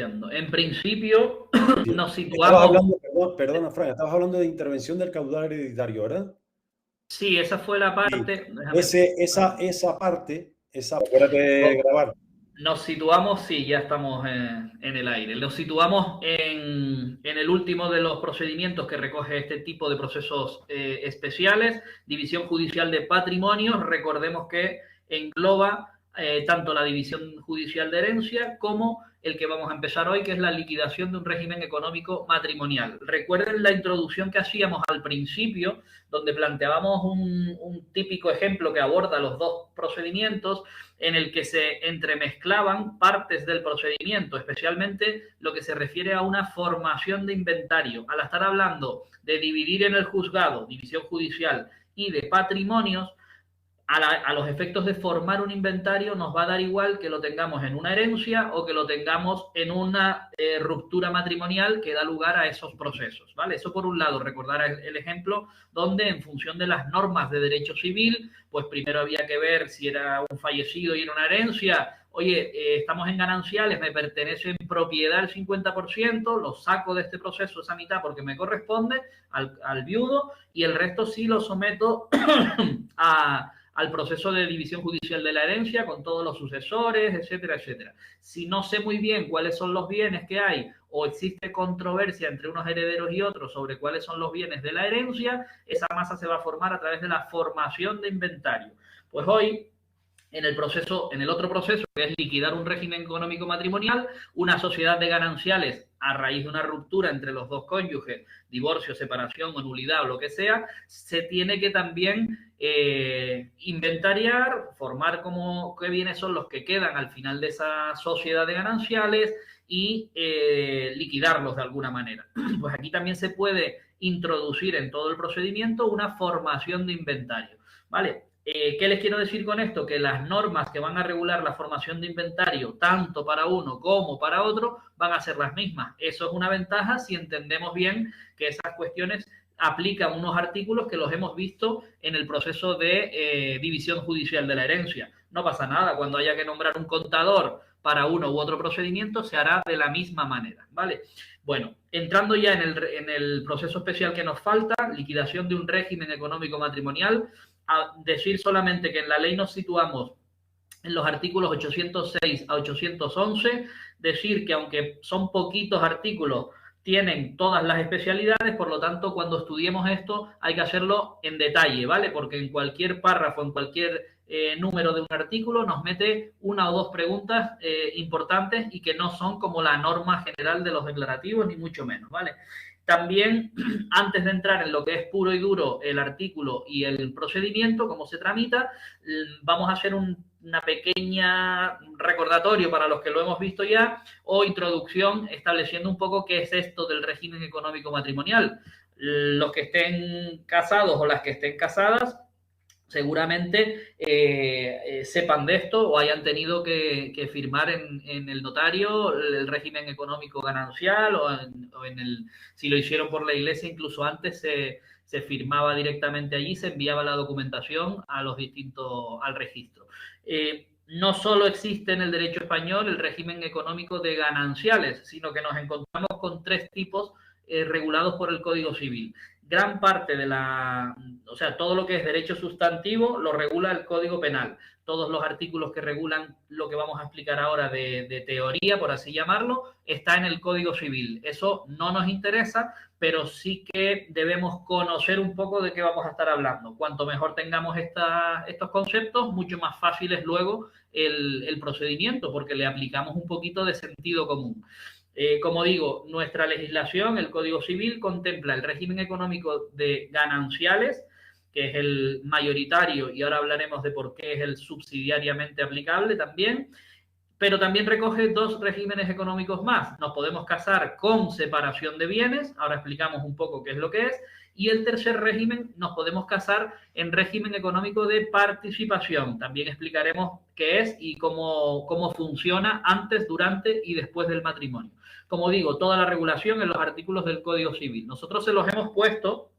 En principio, Sí. nos Estabas situamos... hablando, perdona, Fran, estabas hablando de intervención del caudal hereditario, ¿verdad? Sí, esa fue la Sí. parte... Déjame... Esa parte, acuérdate de grabar. Nos situamos, sí, ya estamos en el aire. Nos situamos en el último de los procedimientos que recoge este tipo de procesos especiales, división judicial de patrimonio. Recordemos que engloba tanto la división judicial de herencia como el que vamos a empezar hoy, que es la liquidación de un régimen económico matrimonial. Recuerden la introducción que hacíamos al principio, donde planteábamos un típico ejemplo que aborda los dos procedimientos, en el que se entremezclaban partes del procedimiento, especialmente lo que se refiere a una formación de inventario. Al estar hablando de dividir en el juzgado, división judicial, y de patrimonios, a los efectos de formar un inventario nos va a dar igual que lo tengamos en una herencia o que lo tengamos en una ruptura matrimonial que da lugar a esos procesos, ¿vale? Eso por un lado, recordar el ejemplo donde en función de las normas de derecho civil, pues primero había que ver si era un fallecido y era una herencia. Oye, estamos en gananciales, me pertenece en propiedad el 50%, lo saco de este proceso esa mitad porque me corresponde al viudo y el resto sí lo someto al proceso de división judicial de la herencia con todos los sucesores, etcétera, etcétera. Si no sé muy bien cuáles son los bienes que hay o existe controversia entre unos herederos y otros sobre cuáles son los bienes de la herencia, esa masa se va a formar a través de la formación de inventario. Pues hoy, en el otro proceso, que es liquidar un régimen económico matrimonial, una sociedad de gananciales a raíz de una ruptura entre los dos cónyuges, divorcio, separación o nulidad o lo que sea, se tiene que también inventariar, formar como qué bienes son los que quedan al final de esa sociedad de gananciales y liquidarlos de alguna manera. Pues aquí también se puede introducir en todo el procedimiento una formación de inventario, ¿vale? ¿Qué les quiero decir con esto? Que las normas que van a regular la formación de inventario, tanto para uno como para otro, van a ser las mismas. Eso es una ventaja si entendemos bien que esas cuestiones aplican unos artículos que los hemos visto en el proceso de división judicial de la herencia. No pasa nada, cuando haya que nombrar un contador para uno u otro procedimiento, se hará de la misma manera, ¿vale? Bueno, entrando ya en el proceso especial que nos falta, liquidación de un régimen económico matrimonial, a decir solamente que en la ley nos situamos en los artículos 806 a 811, decir que aunque son poquitos artículos, tienen todas las especialidades, por lo tanto, cuando estudiemos esto hay que hacerlo en detalle, ¿vale? Porque en cualquier párrafo, en cualquier número de un artículo, nos mete una o dos preguntas importantes y que no son como la norma general de los declarativos, ni mucho menos, ¿vale? También, antes de entrar en lo que es puro y duro el artículo y el procedimiento, cómo se tramita, vamos a hacer una pequeña recordatorio para los que lo hemos visto ya o introducción estableciendo un poco qué es esto del régimen económico matrimonial. Los que estén casados o las que estén casadas seguramente sepan de esto o hayan tenido que firmar en el notario el régimen económico ganancial si lo hicieron por la iglesia, incluso antes se firmaba directamente allí, se enviaba la documentación a los distintos, al registro. No solo existe en el derecho español el régimen económico de gananciales, sino que nos encontramos con tres tipos regulados por el Código Civil. Gran parte o sea, todo lo que es derecho sustantivo lo regula el Código Penal. Todos los artículos que regulan lo que vamos a explicar ahora de teoría, por así llamarlo, está en el Código Civil. Eso no nos interesa, pero sí que debemos conocer un poco de qué vamos a estar hablando. Cuanto mejor tengamos estos conceptos, mucho más fácil es luego el procedimiento, porque le aplicamos un poquito de sentido común. Como digo, nuestra legislación, el Código Civil, contempla el régimen económico de gananciales, que es el mayoritario, y ahora hablaremos de por qué es el subsidiariamente aplicable también, pero también recoge dos regímenes económicos más. Nos podemos casar con separación de bienes, ahora explicamos un poco qué es lo que es, y el tercer régimen, nos podemos casar en régimen económico de participación. También explicaremos qué es y cómo funciona antes, durante y después del matrimonio. Como digo, toda la regulación en los artículos del Código Civil. Nosotros se los hemos puesto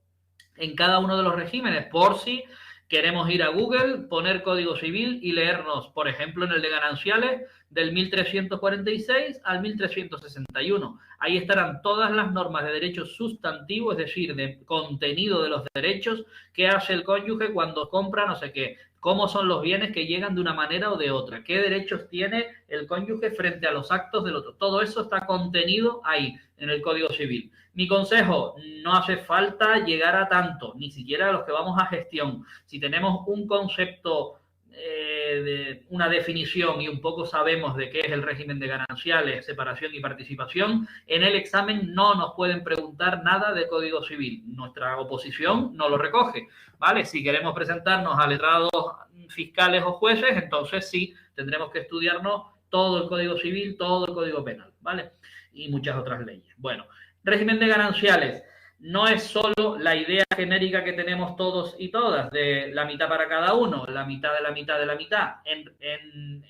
en cada uno de los regímenes por si queremos ir a Google, poner Código Civil y leernos, por ejemplo, en el de gananciales, del 1346 al 1361. Ahí estarán todas las normas de derecho sustantivo, es decir, de contenido de los derechos, qué hace el cónyuge cuando compra no sé qué, cómo son los bienes que llegan de una manera o de otra, qué derechos tiene el cónyuge frente a los actos del otro. Todo eso está contenido ahí, en el Código Civil. Mi consejo, no hace falta llegar a tanto, ni siquiera a los que vamos a gestión. Si tenemos un concepto, de una definición y un poco sabemos de qué es el régimen de gananciales, separación y participación, en el examen no nos pueden preguntar nada de Código Civil. Nuestra oposición no lo recoge, ¿vale? Si queremos presentarnos a letrados fiscales o jueces, entonces sí, tendremos que estudiarnos todo el Código Civil, todo el Código Penal, ¿vale? Y muchas otras leyes. Bueno, régimen de gananciales. No es solo la idea genérica que tenemos todos y todas de la mitad para cada uno, la mitad de la mitad de la mitad. En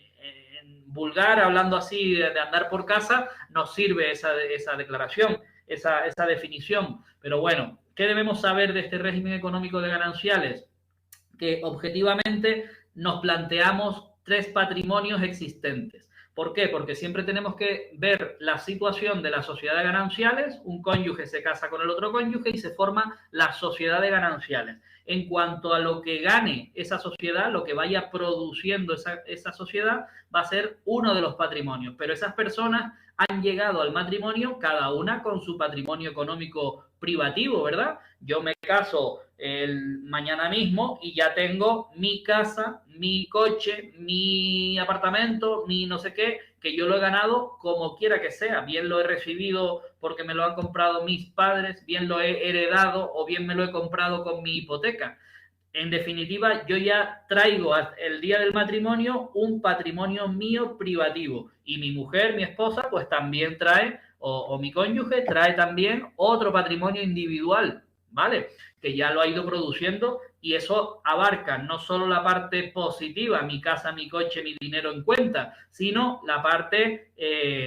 vulgar, hablando así de andar por casa, nos sirve esa declaración, esa definición. Pero bueno, ¿qué debemos saber de este régimen económico de gananciales? Que objetivamente nos planteamos 3 patrimonios existentes. ¿Por qué? Porque siempre tenemos que ver la situación de la sociedad de gananciales, un cónyuge se casa con el otro cónyuge y se forma la sociedad de gananciales. En cuanto a lo que gane esa sociedad, lo que vaya produciendo esa sociedad va a ser uno de los patrimonios, pero esas personas han llegado al matrimonio cada una con su patrimonio económico privativo, ¿verdad? Yo me caso mañana mismo y ya tengo mi casa, mi coche, mi apartamento, mi no sé qué, que yo lo he ganado como quiera que sea. Bien lo he recibido porque me lo han comprado mis padres, bien lo he heredado o bien me lo he comprado con mi hipoteca. En definitiva, yo ya traigo el día del matrimonio un patrimonio mío privativo y mi mujer, mi esposa, pues también trae, o mi cónyuge trae también otro patrimonio individual, ¿vale? Que ya lo ha ido produciendo y eso abarca no solo la parte positiva, mi casa, mi coche, mi dinero en cuenta, sino la parte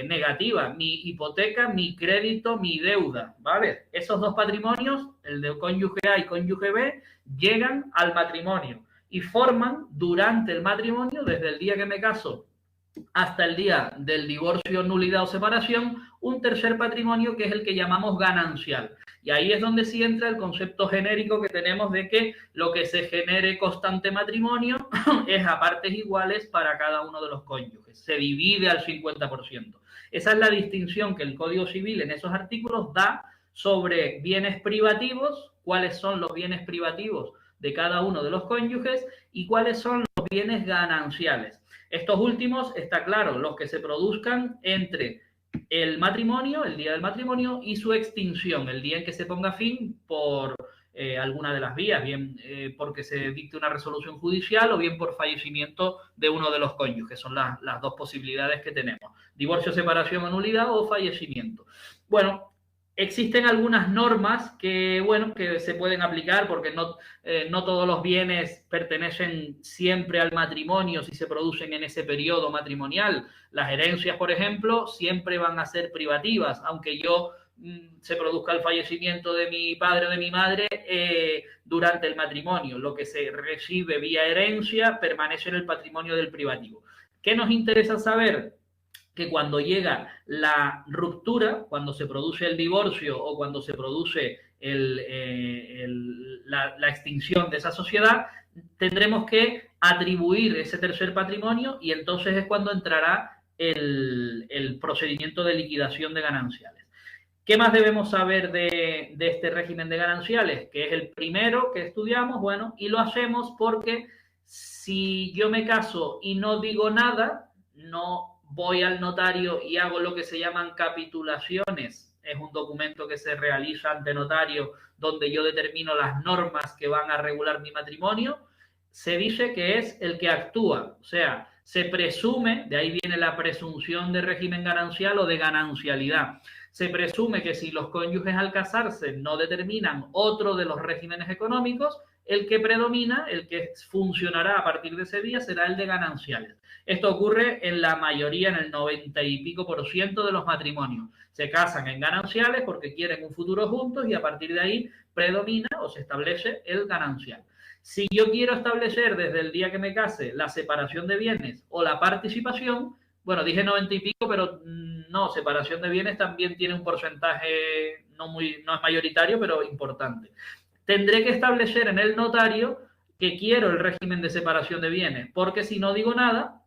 negativa, mi hipoteca, mi crédito, mi deuda, ¿vale? Esos 2 patrimonios, el de cónyuge A y cónyuge B, llegan al matrimonio y forman durante el matrimonio, desde el día que me caso hasta el día del divorcio, nulidad o separación, un tercer patrimonio que es el que llamamos ganancial. Y ahí es donde sí entra el concepto genérico que tenemos de que lo que se genere constante matrimonio es a partes iguales para cada uno de los cónyuges. Se divide al 50%. Esa es la distinción que el Código Civil en esos artículos da sobre bienes privativos, cuáles son los bienes privativos de cada uno de los cónyuges y cuáles son los bienes gananciales. Estos últimos, está claro, los que se produzcan entre el matrimonio, el día del matrimonio, y su extinción, el día en que se ponga fin por alguna de las vías, bien porque se dicte una resolución judicial o bien por fallecimiento de uno de los cónyuges. Son las 2 posibilidades que tenemos. Divorcio, separación o nulidad o fallecimiento. Bueno, existen algunas normas que, bueno, que se pueden aplicar porque no todos los bienes pertenecen siempre al matrimonio si se producen en ese periodo matrimonial. Las herencias, por ejemplo, siempre van a ser privativas, aunque se produzca el fallecimiento de mi padre o de mi madre durante el matrimonio. Lo que se recibe vía herencia permanece en el patrimonio del privativo. ¿Qué nos interesa saber? Que cuando llega la ruptura, cuando se produce el divorcio o cuando se produce la extinción de esa sociedad, tendremos que atribuir ese tercer patrimonio y entonces es cuando entrará el procedimiento de liquidación de gananciales. ¿Qué más debemos saber de este régimen de gananciales? Que es el primero que estudiamos, bueno, y lo hacemos porque si yo me caso y no digo nada, no voy al notario y hago lo que se llaman capitulaciones. Es un documento que se realiza ante notario donde yo determino las normas que van a regular mi matrimonio. Se dice que es el que actúa, o sea, se presume, de ahí viene la presunción de régimen ganancial o de ganancialidad. Se presume que si los cónyuges al casarse no determinan otro de los regímenes económicos, el que predomina, el que funcionará a partir de ese día será el de gananciales. Esto ocurre en la mayoría, en el 90 y pico % de los matrimonios. Se casan en gananciales porque quieren un futuro juntos y a partir de ahí predomina o se establece el ganancial. Si yo quiero establecer desde el día que me case la separación de bienes o la participación, bueno, dije 90 y pico, pero no, separación de bienes también tiene un porcentaje no es mayoritario, pero importante. Tendré que establecer en el notario que quiero el régimen de separación de bienes, porque si no digo nada,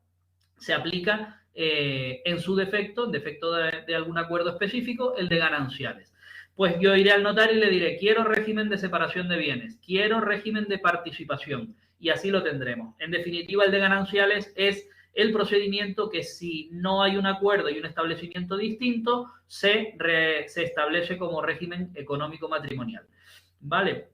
se aplica en su defecto, en defecto de algún acuerdo específico, el de gananciales. Pues yo iré al notario y le diré, quiero régimen de separación de bienes, quiero régimen de participación, y así lo tendremos. En definitiva, el de gananciales es el procedimiento que, si no hay un acuerdo y un establecimiento distinto, se establece como régimen económico matrimonial. ¿Vale?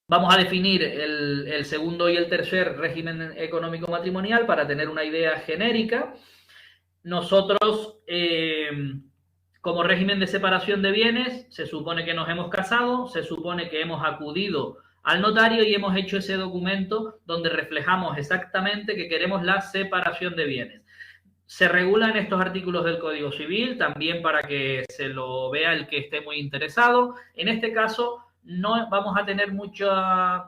Vamos a definir el segundo y el tercer régimen económico matrimonial para tener una idea genérica. Nosotros, como régimen de separación de bienes, se supone que nos hemos casado, se supone que hemos acudido al notario y hemos hecho ese documento donde reflejamos exactamente que queremos la separación de bienes. Se regulan estos artículos del Código Civil, también para que se lo vea el que esté muy interesado. En este caso, no vamos a tener mucha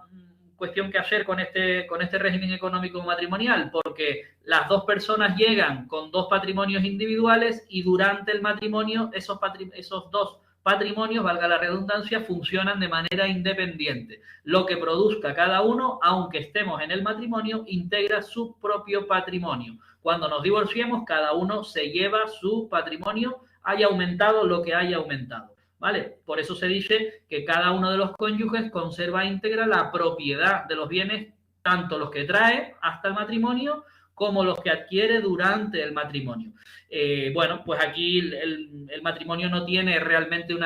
cuestión que hacer con este régimen económico matrimonial, porque las dos personas llegan con dos patrimonios individuales y durante el matrimonio esos dos patrimonios, valga la redundancia, funcionan de manera independiente. Lo que produzca cada uno, aunque estemos en el matrimonio, integra su propio patrimonio. Cuando nos divorciemos, cada uno se lleva su patrimonio, haya aumentado lo que haya aumentado. ¿Vale? Por eso se dice que cada uno de los cónyuges conserva íntegra la propiedad de los bienes, tanto los que trae hasta el matrimonio como los que adquiere durante el matrimonio. Bueno, pues aquí el matrimonio no tiene realmente un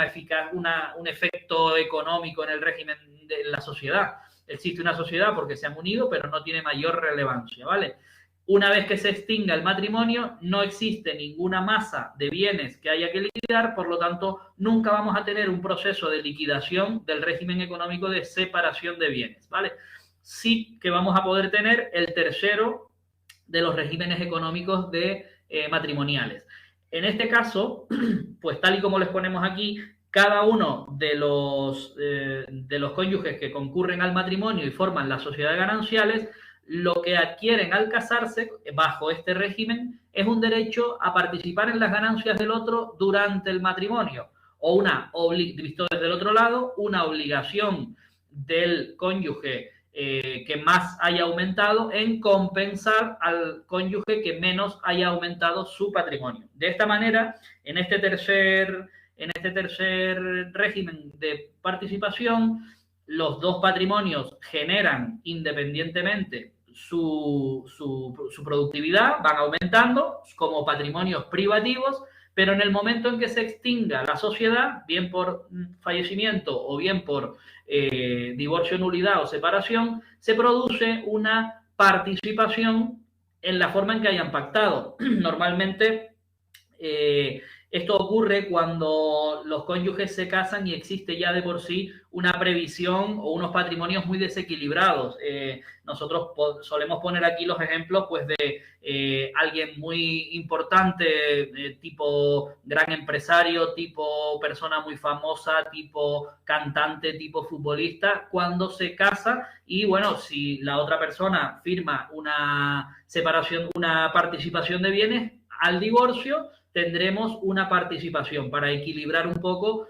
efecto económico en el régimen de la sociedad. Existe una sociedad porque se han unido, pero no tiene mayor relevancia, ¿vale? Una vez que se extinga el matrimonio, no existe ninguna masa de bienes que haya que liquidar, por lo tanto, nunca vamos a tener un proceso de liquidación del régimen económico de separación de bienes, ¿vale? Sí que vamos a poder tener el tercero de los regímenes económicos matrimoniales. En este caso, pues tal y como les ponemos aquí, cada uno de los cónyuges que concurren al matrimonio y forman la sociedad de gananciales, lo que adquieren al casarse bajo este régimen es un derecho a participar en las ganancias del otro durante el matrimonio, o visto desde el otro lado, una obligación del cónyuge que más haya aumentado en compensar al cónyuge que menos haya aumentado su patrimonio. De esta manera, en este tercer régimen de participación, los dos patrimonios generan independientemente su productividad, van aumentando como patrimonios privativos, pero en el momento en que se extinga la sociedad, bien por fallecimiento o bien por divorcio, nulidad o separación, se produce una participación en la forma en que hayan pactado. Normalmente esto ocurre cuando los cónyuges se casan y existe ya de por sí una previsión o unos patrimonios muy desequilibrados. Nosotros solemos poner aquí los ejemplos pues, de alguien muy importante, tipo gran empresario, tipo persona muy famosa, tipo cantante, tipo futbolista, cuando se casa y, bueno, si la otra persona firma una separación, una participación de bienes, al divorcio tendremos una participación para equilibrar un poco,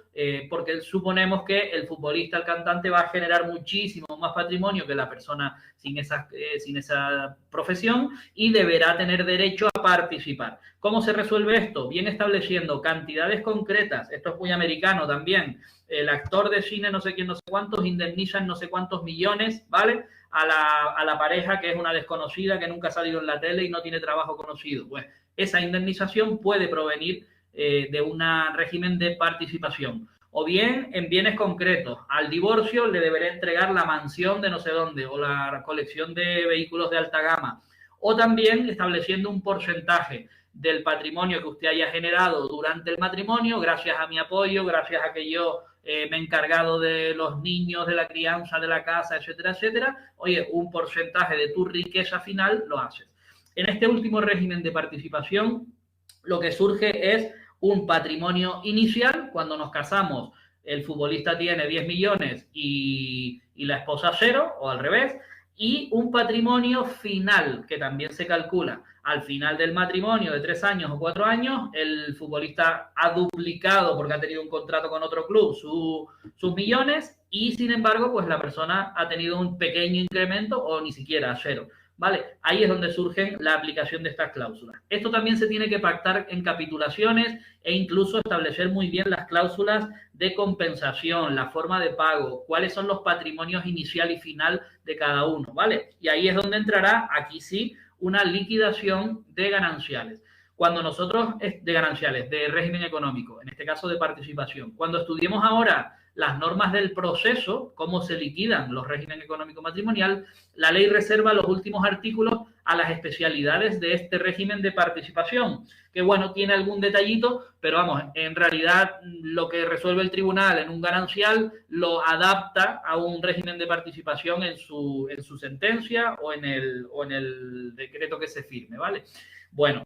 porque suponemos que el futbolista, el cantante, va a generar muchísimo más patrimonio que la persona sin esa profesión y deberá tener derecho a participar. ¿Cómo se resuelve esto? Bien estableciendo cantidades concretas. Esto es muy americano también. El actor de cine no sé quién, no sé cuántos, indemnizan no sé cuántos millones, ¿vale? A la pareja que es una desconocida, que nunca ha salido en la tele y no tiene trabajo conocido. Pues esa indemnización puede provenir de un régimen de participación. O bien en bienes concretos. Al divorcio le deberé entregar la mansión de no sé dónde o la colección de vehículos de alta gama. O también estableciendo un porcentaje del patrimonio que usted haya generado durante el matrimonio, gracias a mi apoyo, gracias a que yo me he encargado de los niños, de la crianza, de la casa, etcétera, etcétera. Oye, un porcentaje de tu riqueza final lo haces. En este último régimen de participación, lo que surge es un patrimonio inicial. Cuando nos casamos, el futbolista tiene 10 millones y la esposa 0, o al revés. y un patrimonio final, que también se calcula. Al final del matrimonio de 3 años o 4 años, el futbolista ha duplicado, porque ha tenido un contrato con otro club, sus millones, y sin embargo, pues la persona ha tenido un pequeño incremento o ni siquiera cero. ¿Vale? Ahí es donde surge la aplicación de estas cláusulas. Esto también se tiene que pactar en capitulaciones e incluso establecer muy bien las cláusulas de compensación, la forma de pago, cuáles son los patrimonios inicial y final de cada uno, ¿vale? Y ahí es donde entrará, aquí sí, una liquidación de gananciales. Cuando nosotros, de gananciales, de régimen económico, en este caso de participación, cuando estudiemos ahora las normas del proceso, cómo se liquidan los regímenes económico matrimonial, la ley reserva los últimos artículos a las especialidades de este régimen de participación, que bueno, tiene algún detallito, pero vamos, en realidad lo que resuelve el tribunal en un ganancial lo adapta a un régimen de participación en su sentencia o en el decreto que se firme, ¿vale? Bueno,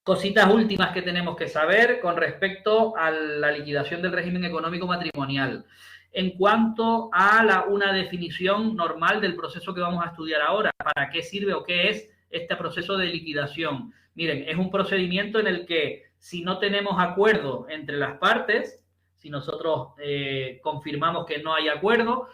cositas últimas que tenemos que saber con respecto a la liquidación del régimen económico matrimonial. En cuanto a una definición normal del proceso que vamos a estudiar ahora, ¿para qué sirve o qué es este proceso de liquidación? Miren, es un procedimiento en el que si no tenemos acuerdo entre las partes, si nosotros confirmamos que no hay acuerdo,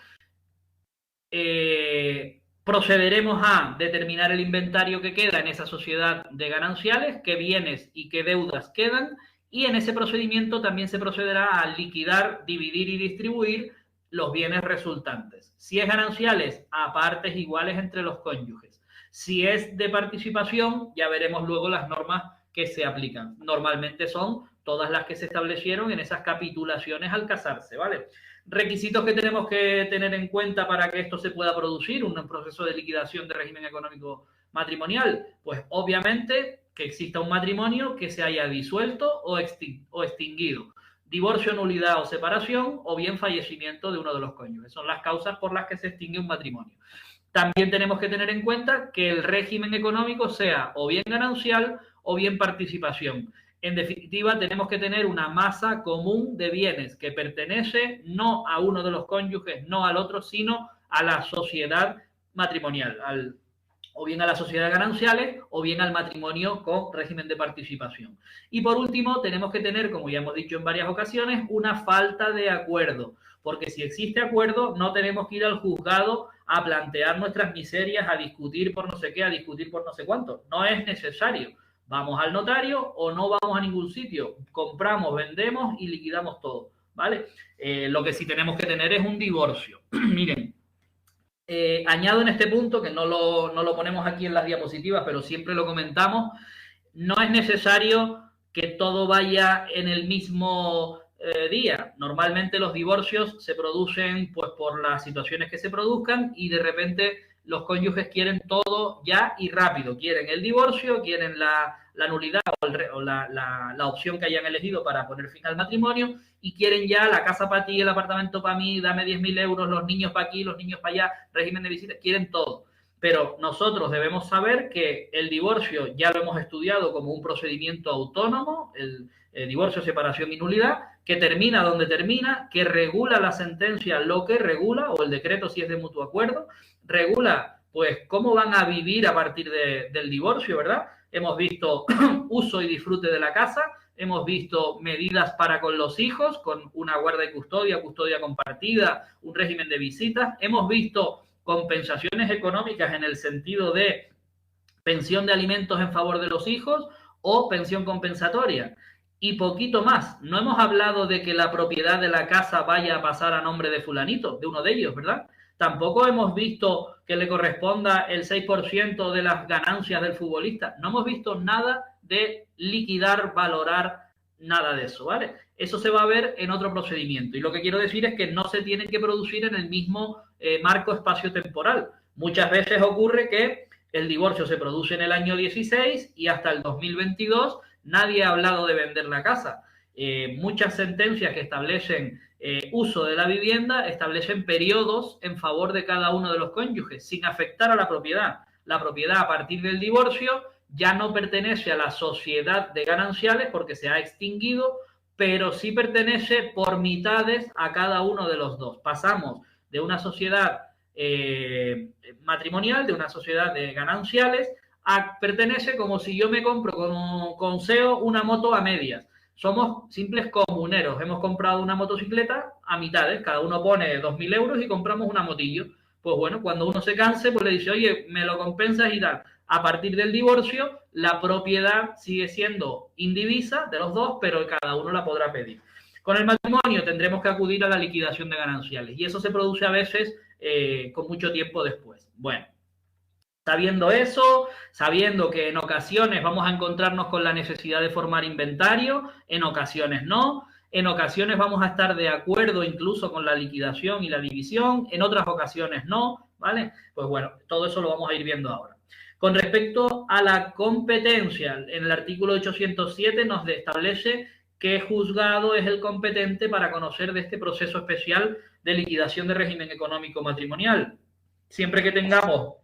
procederemos a determinar el inventario que queda en esa sociedad de gananciales, qué bienes y qué deudas quedan, y en ese procedimiento también se procederá a liquidar, dividir y distribuir los bienes resultantes. Si es gananciales, a partes iguales entre los cónyuges. Si es de participación, ya veremos luego las normas que se aplican. Normalmente son todas las que se establecieron en esas capitulaciones al casarse, ¿vale? Requisitos que tenemos que tener en cuenta para que esto se pueda producir, un proceso de liquidación de régimen económico matrimonial. Pues obviamente que exista un matrimonio que se haya disuelto o extinguido. Divorcio, nulidad o separación, o bien fallecimiento de uno de los cónyuges. Son las causas por las que se extingue un matrimonio. También tenemos que tener en cuenta que el régimen económico sea o bien ganancial o bien participación. En definitiva, tenemos que tener una masa común de bienes que pertenece no a uno de los cónyuges, no al otro, sino a la sociedad matrimonial, o bien a las sociedades gananciales o bien al matrimonio con régimen de participación. Y por último, tenemos que tener, como ya hemos dicho en varias ocasiones, una falta de acuerdo, porque si existe acuerdo, no tenemos que ir al juzgado a plantear nuestras miserias, a discutir por no sé qué, a discutir por no sé cuánto. No es necesario. Vamos al notario o no vamos a ningún sitio. Compramos, vendemos y liquidamos todo, ¿vale? Lo que sí tenemos que tener es un divorcio. Miren, añado en este punto, que no lo ponemos aquí en las diapositivas, pero siempre lo comentamos, no es necesario que todo vaya en el mismo día. Normalmente los divorcios se producen pues por las situaciones que se produzcan y de repente los cónyuges quieren todo ya y rápido. Quieren el divorcio, quieren la nulidad o la opción que hayan elegido para poner fin al matrimonio y quieren ya la casa para ti, el apartamento para mí, dame 10.000 euros, los niños para aquí, los niños para allá, régimen de visitas, quieren todo. Pero nosotros debemos saber que el divorcio ya lo hemos estudiado como un procedimiento autónomo, el divorcio, separación y nulidad, que termina donde termina, que regula la sentencia lo que regula, o el decreto si es de mutuo acuerdo, regula pues cómo van a vivir a partir del divorcio, ¿verdad? Hemos visto uso y disfrute de la casa, hemos visto medidas para con los hijos, con una guarda y custodia compartida, un régimen de visitas, hemos visto compensaciones económicas en el sentido de pensión de alimentos en favor de los hijos o pensión compensatoria. Y poquito más. No hemos hablado de que la propiedad de la casa vaya a pasar a nombre de fulanito, de uno de ellos, ¿verdad? Tampoco hemos visto que le corresponda el 6% de las ganancias del futbolista. No hemos visto nada de liquidar, valorar, nada de eso, ¿vale? Eso se va a ver en otro procedimiento. Y lo que quiero decir es que no se tiene que producir en el mismo marco espacio-temporal. Muchas veces ocurre que el divorcio se produce en el año 16 y hasta el 2022 nadie ha hablado de vender la casa. Muchas sentencias que establecen uso de la vivienda establecen periodos en favor de cada uno de los cónyuges, sin afectar a la propiedad. La propiedad a partir del divorcio ya no pertenece a la sociedad de gananciales porque se ha extinguido, pero sí pertenece por mitades a cada uno de los dos. Pasamos de una sociedad matrimonial, de una sociedad de gananciales, pertenece como si yo me compro con SEO una moto a medias. Somos simples comuneros. Hemos comprado una motocicleta a mitades. Cada uno pone 2.000 euros y compramos una motillo. Pues bueno, cuando uno se canse, pues le dice, oye, me lo compensas y tal. A partir del divorcio, la propiedad sigue siendo indivisa de los dos, pero cada uno la podrá pedir. Con el matrimonio tendremos que acudir a la liquidación de gananciales y eso se produce a veces con mucho tiempo después. Bueno, sabiendo eso, sabiendo que en ocasiones vamos a encontrarnos con la necesidad de formar inventario, en ocasiones no, en ocasiones vamos a estar de acuerdo incluso con la liquidación y la división, en otras ocasiones no, ¿vale? Pues bueno, todo eso lo vamos a ir viendo ahora. Con respecto a la competencia, en el artículo 807 nos establece qué juzgado es el competente para conocer de este proceso especial de liquidación de régimen económico matrimonial. Siempre que tengamos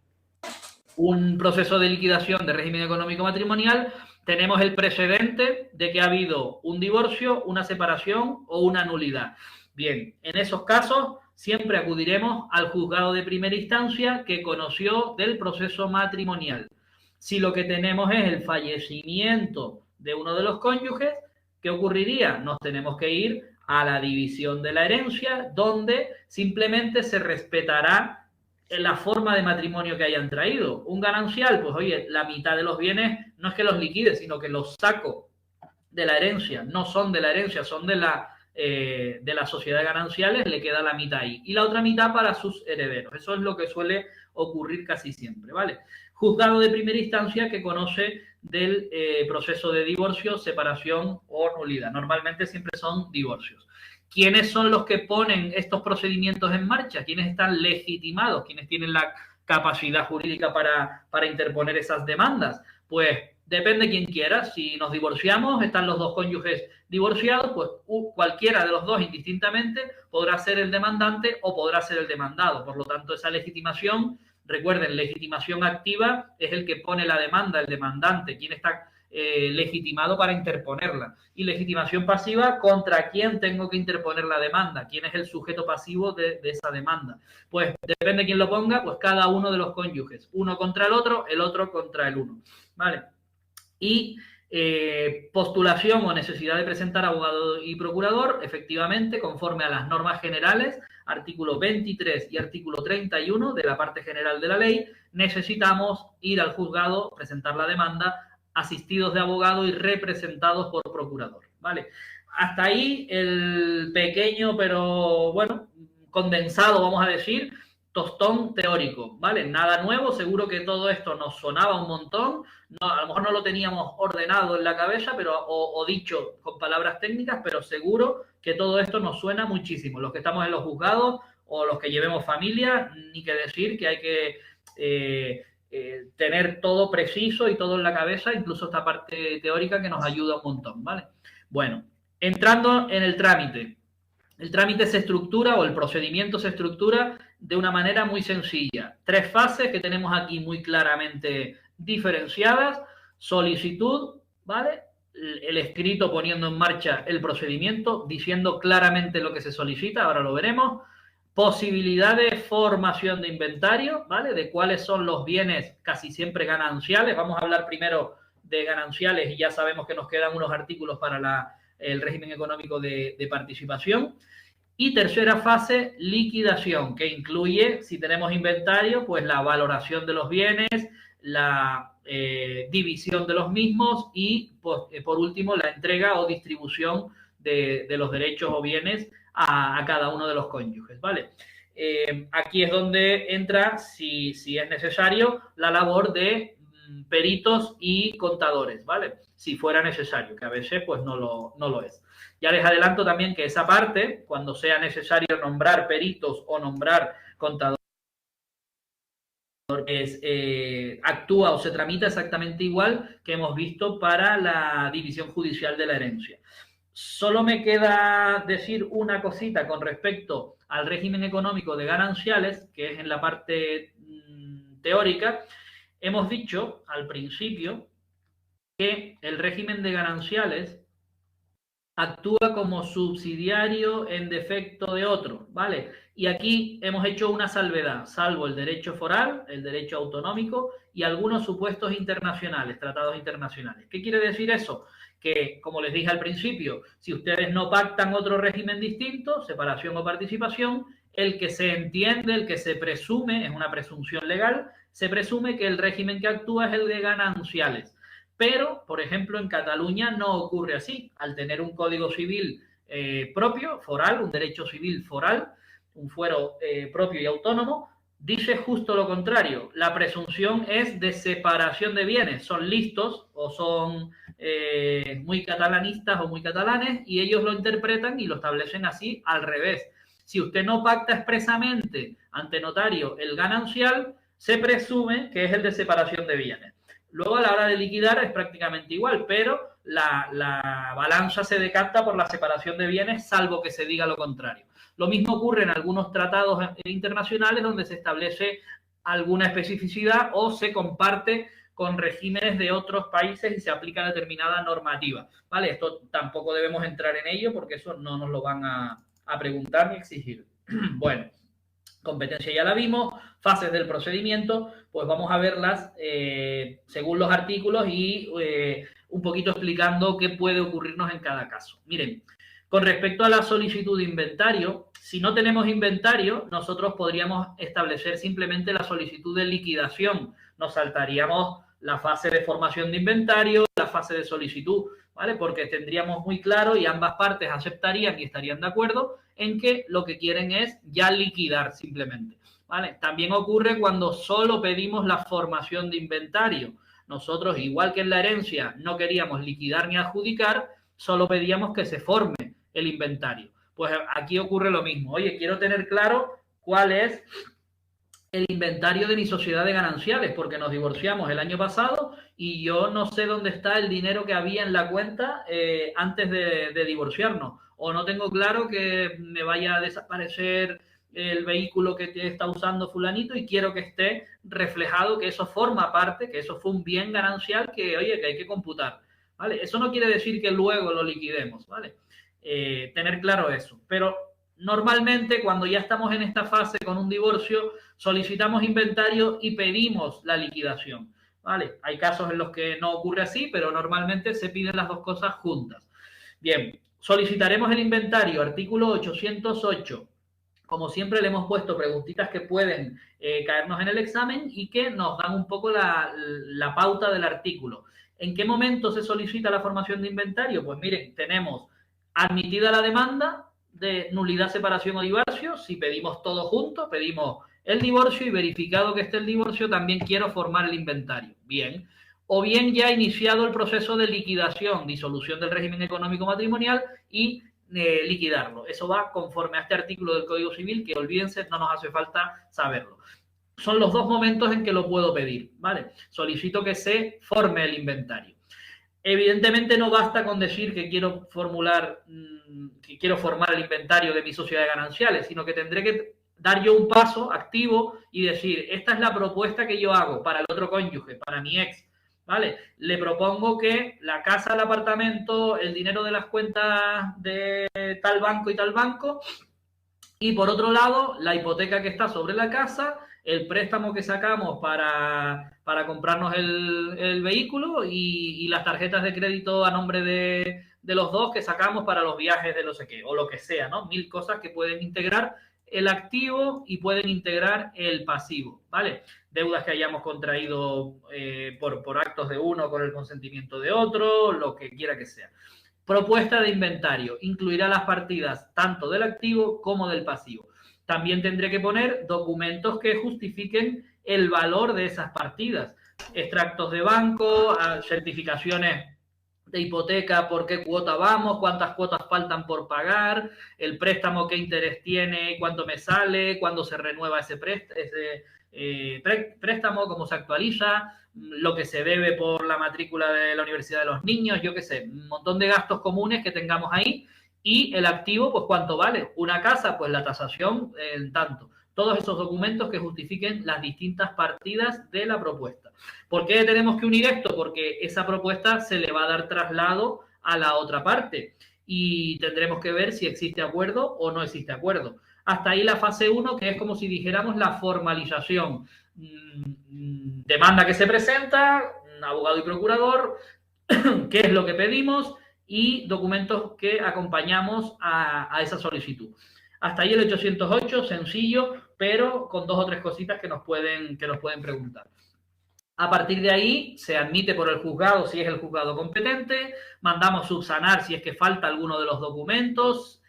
un proceso de liquidación de régimen económico matrimonial, tenemos el precedente de que ha habido un divorcio, una separación o una nulidad. Bien, en esos casos siempre acudiremos al juzgado de primera instancia que conoció del proceso matrimonial. Si lo que tenemos es el fallecimiento de uno de los cónyuges, ¿qué ocurriría? Nos tenemos que ir a la división de la herencia, donde simplemente se respetará la forma de matrimonio que hayan traído. Un ganancial, pues oye, la mitad de los bienes no es que los liquide, sino que los saco de la herencia. No son de la herencia, son de la sociedad de gananciales, le queda la mitad ahí. Y la otra mitad para sus herederos. Eso es lo que suele ocurrir casi siempre, ¿vale? Juzgado de primera instancia que conoce del proceso de divorcio, separación o nulidad. Normalmente siempre son divorcios. ¿Quiénes son los que ponen estos procedimientos en marcha? ¿Quiénes están legitimados? ¿Quiénes tienen la capacidad jurídica para interponer esas demandas? Pues depende quien quiera. Si nos divorciamos, están los dos cónyuges divorciados, pues cualquiera de los dos indistintamente podrá ser el demandante o podrá ser el demandado. Por lo tanto, esa legitimación, recuerden, legitimación activa es el que pone la demanda, el demandante, quien está legitimado para interponerla. Y legitimación pasiva, ¿contra quién tengo que interponer la demanda? ¿Quién es el sujeto pasivo de esa demanda? Pues depende de quién lo ponga, pues cada uno de los cónyuges. Uno contra el otro contra el uno. ¿Vale? Y postulación o necesidad de presentar abogado y procurador, efectivamente, conforme a las normas generales, artículo 23 y artículo 31 de la parte general de la ley, necesitamos ir al juzgado, presentar la demanda, asistidos de abogado y representados por procurador, ¿vale? Hasta ahí el pequeño, pero bueno, condensado, vamos a decir, tostón teórico, ¿vale? Nada nuevo, seguro que todo esto nos sonaba un montón, no, a lo mejor no lo teníamos ordenado en la cabeza, pero o dicho con palabras técnicas, pero seguro que todo esto nos suena muchísimo. Los que estamos en los juzgados o los que llevemos familia, ni que decir que hay que tener todo preciso y todo en la cabeza, incluso esta parte teórica que nos ayuda un montón, ¿vale? Bueno, entrando en el trámite. El trámite se estructura o el procedimiento se estructura de una manera muy sencilla. 3 fases que tenemos aquí muy claramente diferenciadas. Solicitud, ¿vale? El escrito poniendo en marcha el procedimiento, diciendo claramente lo que se solicita, ahora lo veremos. Posibilidad de formación de inventario, ¿vale? De cuáles son los bienes casi siempre gananciales. Vamos a hablar primero de gananciales y ya sabemos que nos quedan unos artículos para el régimen económico de participación. Y tercera fase, liquidación, que incluye, si tenemos inventario, pues la valoración de los bienes, la división de los mismos y, pues, por último, la entrega o distribución de los derechos o bienes a cada uno de los cónyuges, ¿vale? Aquí es donde entra, si es necesario, la labor de peritos y contadores, ¿vale? Si fuera necesario, que a veces pues no lo es. Ya les adelanto también que esa parte, cuando sea necesario nombrar peritos o nombrar contadores, actúa o se tramita exactamente igual que hemos visto para la división judicial de la herencia. Solo me queda decir una cosita con respecto al régimen económico de gananciales, que es en la parte teórica. Hemos dicho al principio que el régimen de gananciales actúa como subsidiario en defecto de otro, ¿vale? Y aquí hemos hecho una salvedad, salvo el derecho foral, el derecho autonómico y algunos supuestos internacionales, tratados internacionales. ¿Qué quiere decir eso? Que, como les dije al principio, si ustedes no pactan otro régimen distinto, separación o participación, el que se entiende, el que se presume, es una presunción legal, se presume que el régimen que actúa es el de gananciales. Pero, por ejemplo, en Cataluña no ocurre así. Al tener un código civil propio, foral, un derecho civil foral, un fuero propio y autónomo, dice justo lo contrario. La presunción es de separación de bienes. Son listos o son muy catalanistas o muy catalanes y ellos lo interpretan y lo establecen así al revés. Si usted no pacta expresamente ante notario el ganancial, se presume que es el de separación de bienes. Luego a la hora de liquidar es prácticamente igual, pero la balanza se decanta por la separación de bienes, salvo que se diga lo contrario. Lo mismo ocurre en algunos tratados internacionales donde se establece alguna especificidad o se comparte con regímenes de otros países y se aplica determinada normativa. ¿Vale? Esto tampoco debemos entrar en ello porque eso no nos lo van a preguntar ni exigir. Bueno, competencia ya la vimos, fases del procedimiento, pues vamos a verlas según los artículos y un poquito explicando qué puede ocurrirnos en cada caso. Miren, con respecto a la solicitud de inventario, si no tenemos inventario, nosotros podríamos establecer simplemente la solicitud de liquidación. Nos saltaríamos la fase de formación de inventario, la fase de solicitud, ¿vale? Porque tendríamos muy claro y ambas partes aceptarían y estarían de acuerdo en que lo que quieren es ya liquidar simplemente, ¿vale? También ocurre cuando solo pedimos la formación de inventario. Nosotros, igual que en la herencia, no queríamos liquidar ni adjudicar, solo pedíamos que se forme el inventario. Pues aquí ocurre lo mismo. Oye, quiero tener claro cuál es el inventario de mi sociedad de gananciales, porque nos divorciamos el año pasado y yo no sé dónde está el dinero que había en la cuenta antes de divorciarnos. O no tengo claro que me vaya a desaparecer el vehículo que está usando fulanito y quiero que esté reflejado que eso forma parte, que eso fue un bien ganancial que, oye, que hay que computar, ¿vale? Eso no quiere decir que luego lo liquidemos, ¿vale? Tener claro eso. Pero normalmente cuando ya estamos en esta fase con un divorcio, solicitamos inventario y pedimos la liquidación, ¿vale? Hay casos en los que no ocurre así, pero normalmente se piden las dos cosas juntas. Bien, solicitaremos el inventario, artículo 808. Como siempre le hemos puesto preguntitas que pueden caernos en el examen y que nos dan un poco la pauta del artículo. ¿En qué momento se solicita la formación de inventario? Pues miren, tenemos admitida la demanda de nulidad, separación o divorcio. Si pedimos todo junto, pedimos el divorcio y verificado que esté el divorcio, también quiero formar el inventario. Bien. O bien ya iniciado el proceso de liquidación, disolución del régimen económico matrimonial y liquidarlo. Eso va conforme a este artículo del Código Civil, que olvídense, no nos hace falta saberlo. Son los dos momentos en que lo puedo pedir, ¿vale? Solicito que se forme el inventario. Evidentemente no basta con decir que quiero formar el inventario de mi sociedad de gananciales, sino que tendré que dar yo un paso activo y decir, esta es la propuesta que yo hago para el otro cónyuge, para mi ex, ¿vale? Le propongo que la casa, el apartamento, el dinero de las cuentas de tal banco y tal banco, y por otro lado, la hipoteca que está sobre la casa, el préstamo que sacamos para comprarnos el vehículo y las tarjetas de crédito a nombre de los dos que sacamos para los viajes de no sé qué, o lo que sea, ¿no? 1000 cosas que pueden integrar el activo y pueden integrar el pasivo, ¿vale? Deudas que hayamos contraído por actos de uno con el consentimiento de otro, lo que quiera que sea. Propuesta de inventario. Incluirá las partidas tanto del activo como del pasivo. También tendré que poner documentos que justifiquen el valor de esas partidas. Extractos de banco, certificaciones de hipoteca, por qué cuota vamos, cuántas cuotas faltan por pagar, el préstamo, qué interés tiene, cuánto me sale, cuándo se renueva ese préstamo, cómo se actualiza, lo que se debe por la matrícula de la Universidad de los Niños, yo qué sé, un montón de gastos comunes que tengamos ahí. Y el activo, pues cuánto vale. Una casa, pues la tasación en tanto. Todos esos documentos que justifiquen las distintas partidas de la propuesta. ¿Por qué tenemos que unir esto? Porque esa propuesta se le va a dar traslado a la otra parte. y tendremos que ver si existe acuerdo o no existe acuerdo. Hasta ahí la fase 1, que es como si dijéramos la formalización. Demanda que se presenta, abogado y procurador, qué es lo que pedimos y documentos que acompañamos a esa solicitud. Hasta ahí el 808, sencillo, pero con 2 o 3 cositas que nos pueden preguntar. A partir de ahí se admite por el juzgado si es el juzgado competente, mandamos subsanar si es que falta alguno de los documentos.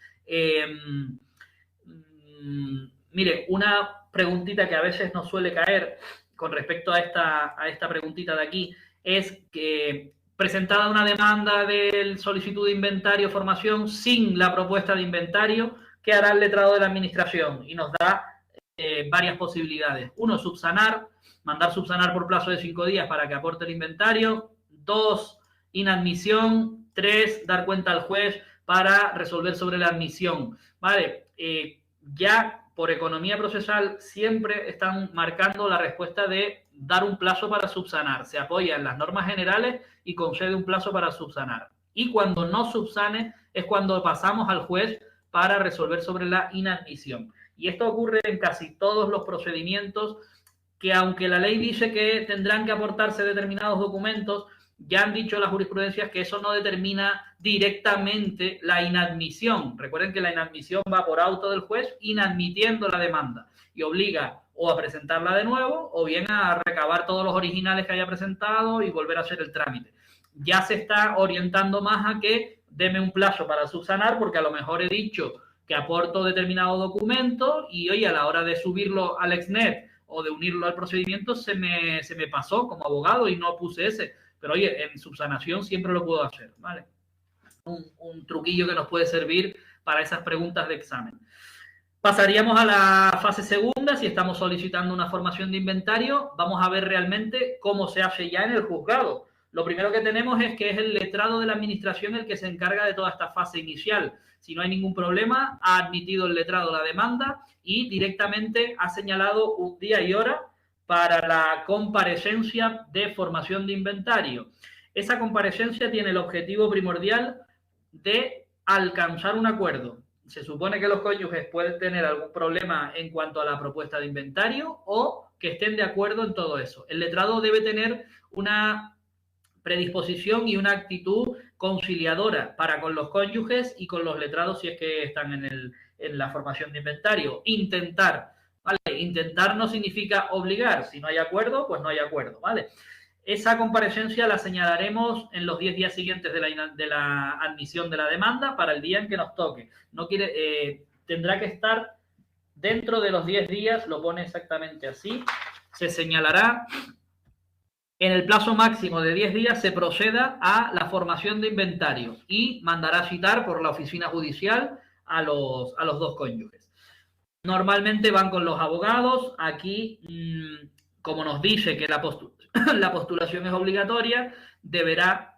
Mire, una preguntita que a veces nos suele caer con respecto a esta preguntita de aquí es que presentada una demanda del solicitud de inventario formación sin la propuesta de inventario, ¿qué hará el letrado de la administración? Y nos da varias posibilidades. 1, subsanar, mandar subsanar por plazo de 5 días para que aporte el inventario. 2, inadmisión. 3, dar cuenta al juez para resolver sobre la admisión. ¿Vale? Ya por economía procesal siempre están marcando la respuesta de dar un plazo para subsanar. Se apoya en las normas generales y concede un plazo para subsanar. Y cuando no subsane es cuando pasamos al juez para resolver sobre la inadmisión. Y esto ocurre en casi todos los procedimientos que, aunque la ley dice que tendrán que aportarse determinados documentos, ya han dicho las jurisprudencias que eso no determina directamente la inadmisión. Recuerden que la inadmisión va por auto del juez inadmitiendo la demanda y obliga o a presentarla de nuevo o bien a recabar todos los originales que haya presentado y volver a hacer el trámite. Ya se está orientando más a que deme un plazo para subsanar porque a lo mejor he dicho que aporto determinado documento y oye, a la hora de subirlo al Exnet o de unirlo al procedimiento se me pasó como abogado y no puse ese. Pero oye, en subsanación siempre lo puedo hacer, ¿vale? Un truquillo que nos puede servir para esas preguntas de examen. Pasaríamos a la fase segunda. Si estamos solicitando una formación de inventario, vamos a ver realmente cómo se hace ya en el juzgado. Lo primero que tenemos es que es el letrado de la administración el que se encarga de toda esta fase inicial. Si no hay ningún problema, ha admitido el letrado la demanda y directamente ha señalado un día y hora para la comparecencia de formación de inventario. Esa comparecencia tiene el objetivo primordial de alcanzar un acuerdo. Se supone que los cónyuges pueden tener algún problema en cuanto a la propuesta de inventario o que estén de acuerdo en todo eso. El letrado debe tener una predisposición y una actitud conciliadora para con los cónyuges y con los letrados si es que están en la formación de inventario. Intentar no significa obligar. Si no hay acuerdo, pues no hay acuerdo, ¿vale? Esa comparecencia la señalaremos en los 10 días siguientes de la admisión de la demanda para el día en que nos toque. Tendrá que estar dentro de los 10 días, lo pone exactamente así. Se señalará en el plazo máximo de 10 días se proceda a la formación de inventario y mandará citar por la oficina judicial a los 2 cónyuges. Normalmente van con los abogados. Aquí, como nos dice que la postulación es obligatoria, deberá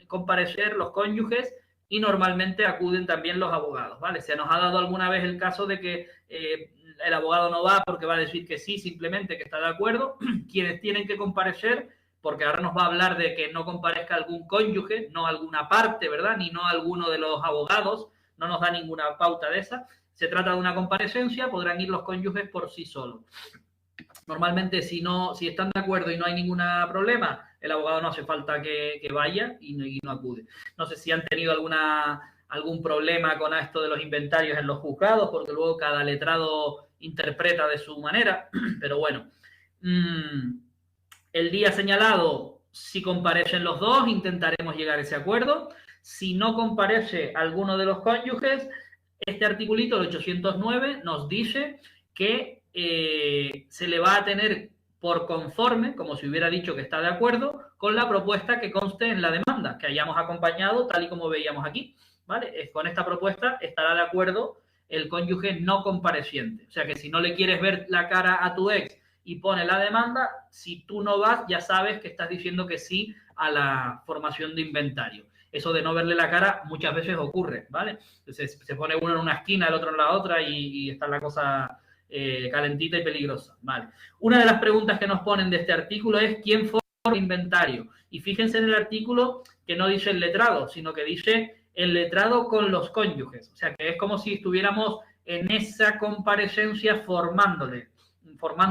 comparecer los cónyuges y normalmente acuden también los abogados, ¿vale? Se nos ha dado alguna vez el caso de que el abogado no va porque va a decir que sí, simplemente que está de acuerdo. Quienes tienen que comparecer, porque ahora nos va a hablar de que no comparezca algún cónyuge, no alguna parte, ¿verdad? Ni no alguno de los abogados, no nos da ninguna pauta de esa. Se trata de una comparecencia, podrán ir los cónyuges por sí solos. Normalmente, si están de acuerdo y no hay ningún problema, el abogado no hace falta que vaya y no acude. No sé si han tenido algún problema con esto de los inventarios en los juzgados, porque luego cada letrado interpreta de su manera, pero bueno. El día señalado, si comparecen los 2, intentaremos llegar a ese acuerdo. Si no comparece alguno de los cónyuges, este articulito, el 809, nos dice que se le va a tener por conforme, como si hubiera dicho que está de acuerdo, con la propuesta que conste en la demanda, que hayamos acompañado tal y como veíamos aquí, ¿vale? Con esta propuesta estará de acuerdo el cónyuge no compareciente. O sea que si no le quieres ver la cara a tu ex y pone la demanda, si tú no vas, ya sabes que estás diciendo que sí a la formación de inventario. Eso de no verle la cara muchas veces ocurre, ¿vale? Entonces se pone uno en una esquina, el otro en la otra y está la cosa calentita y peligrosa, ¿vale? Una de las preguntas que nos ponen de este artículo es ¿quién forma el inventario? Y fíjense en el artículo que no dice el letrado, sino que dice el letrado con los cónyuges. O sea, que es como si estuviéramos en esa comparecencia formando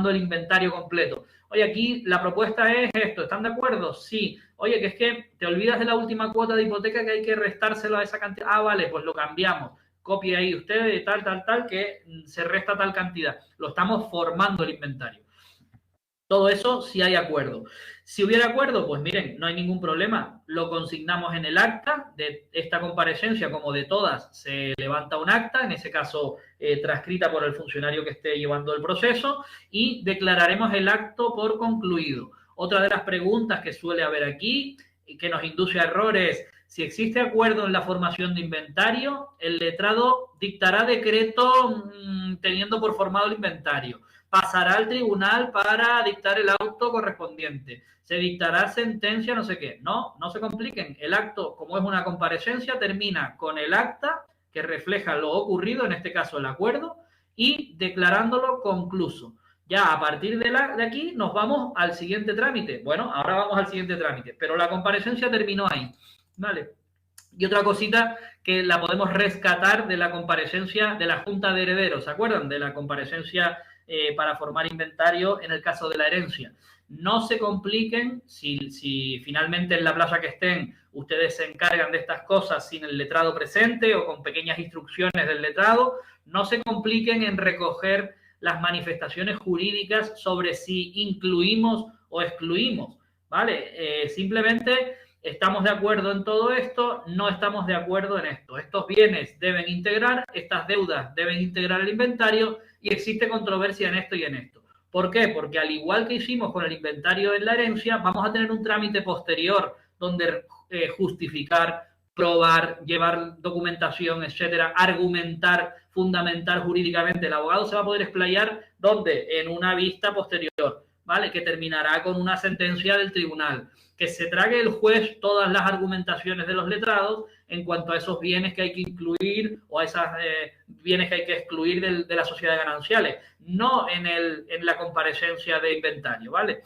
el inventario completo. Oye, aquí la propuesta es esto, ¿están de acuerdo? Sí. Oye, que es que te olvidas de la última cuota de hipoteca que hay que restárselo a esa cantidad. Ah, vale, pues lo cambiamos. Copie ahí usted tal, que se resta tal cantidad. Lo estamos formando el inventario. Todo eso si hay acuerdo. Si hubiera acuerdo, pues miren, no hay ningún problema. Lo consignamos en el acta de esta comparecencia, como de todas, se levanta un acta, en ese caso transcrita por el funcionario que esté llevando el proceso, y declararemos el acto por concluido. Otra de las preguntas que suele haber aquí y que nos induce a errores: si existe acuerdo en la formación de inventario, el letrado dictará decreto teniendo por formado el inventario. Pasará al tribunal para dictar el auto correspondiente. Se dictará sentencia, no sé qué. No se compliquen. El acto, como es una comparecencia, termina con el acta que refleja lo ocurrido, en este caso el acuerdo, y declarándolo concluso. Ya a partir de aquí nos vamos al siguiente trámite. Bueno, ahora vamos al siguiente trámite, pero la comparecencia terminó ahí. ¿Vale? Y otra cosita que la podemos rescatar de la comparecencia de la Junta de Herederos, ¿se acuerdan? De la comparecencia para formar inventario en el caso de la herencia. No se compliquen si finalmente en la plaza que estén ustedes se encargan de estas cosas sin el letrado presente o con pequeñas instrucciones del letrado. No se compliquen en recoger las manifestaciones jurídicas sobre si incluimos o excluimos, ¿vale? Simplemente estamos de acuerdo en todo esto, no estamos de acuerdo en esto. Estos bienes deben integrar, estas deudas deben integrar el inventario y existe controversia en esto y en esto. ¿Por qué? Porque al igual que hicimos con el inventario en la herencia, vamos a tener un trámite posterior donde justificar, probar, llevar documentación, etcétera, argumentar, fundamentar jurídicamente. El abogado se va a poder explayar ¿dónde? En una vista posterior, ¿vale? Que terminará con una sentencia del tribunal. Que se trague el juez todas las argumentaciones de los letrados en cuanto a esos bienes que hay que incluir o a esos bienes que hay que excluir de las sociedades gananciales, no en la comparecencia de inventario, ¿vale?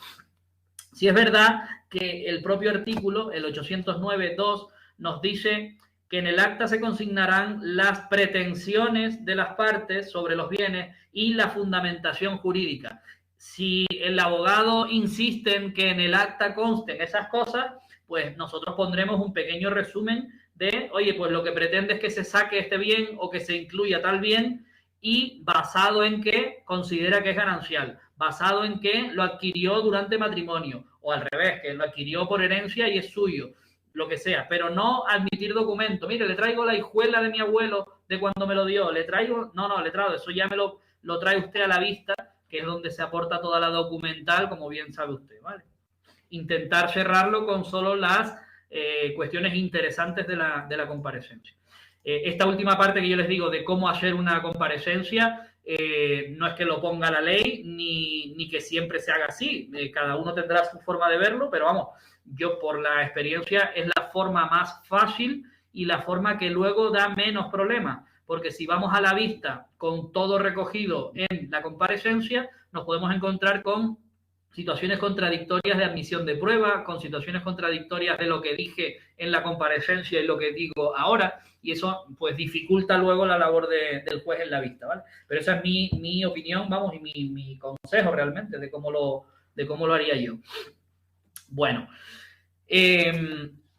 Si es verdad que el propio artículo, el 809.2, nos dice que en el acta se consignarán las pretensiones de las partes sobre los bienes y la fundamentación jurídica. Si el abogado insiste en que en el acta consten esas cosas, pues nosotros pondremos un pequeño resumen de, oye, pues lo que pretende es que se saque este bien o que se incluya tal bien y basado en que considera que es ganancial, basado en que lo adquirió durante matrimonio o al revés, que lo adquirió por herencia y es suyo, lo que sea, pero no admitir documento. Mire, le traigo la hijuela de mi abuelo de cuando me lo dio, le traigo, no, letrado, eso ya me lo trae usted a la vista, que es donde se aporta toda la documental, como bien sabe usted, ¿vale? Intentar cerrarlo con solo las cuestiones interesantes de la comparecencia. Esta última parte que yo les digo de cómo hacer una comparecencia, no es que lo ponga la ley, ni que siempre se haga así. Cada uno tendrá su forma de verlo, pero vamos, yo por la experiencia es la forma más fácil y la forma que luego da menos problemas. Porque si vamos a la vista con todo recogido en la comparecencia, nos podemos encontrar con situaciones contradictorias de admisión de prueba, con situaciones contradictorias de lo que dije en la comparecencia y lo que digo ahora, y eso pues dificulta luego la labor del juez en la vista, ¿vale? Pero esa es mi opinión, vamos, y mi consejo realmente de cómo lo haría yo. Bueno,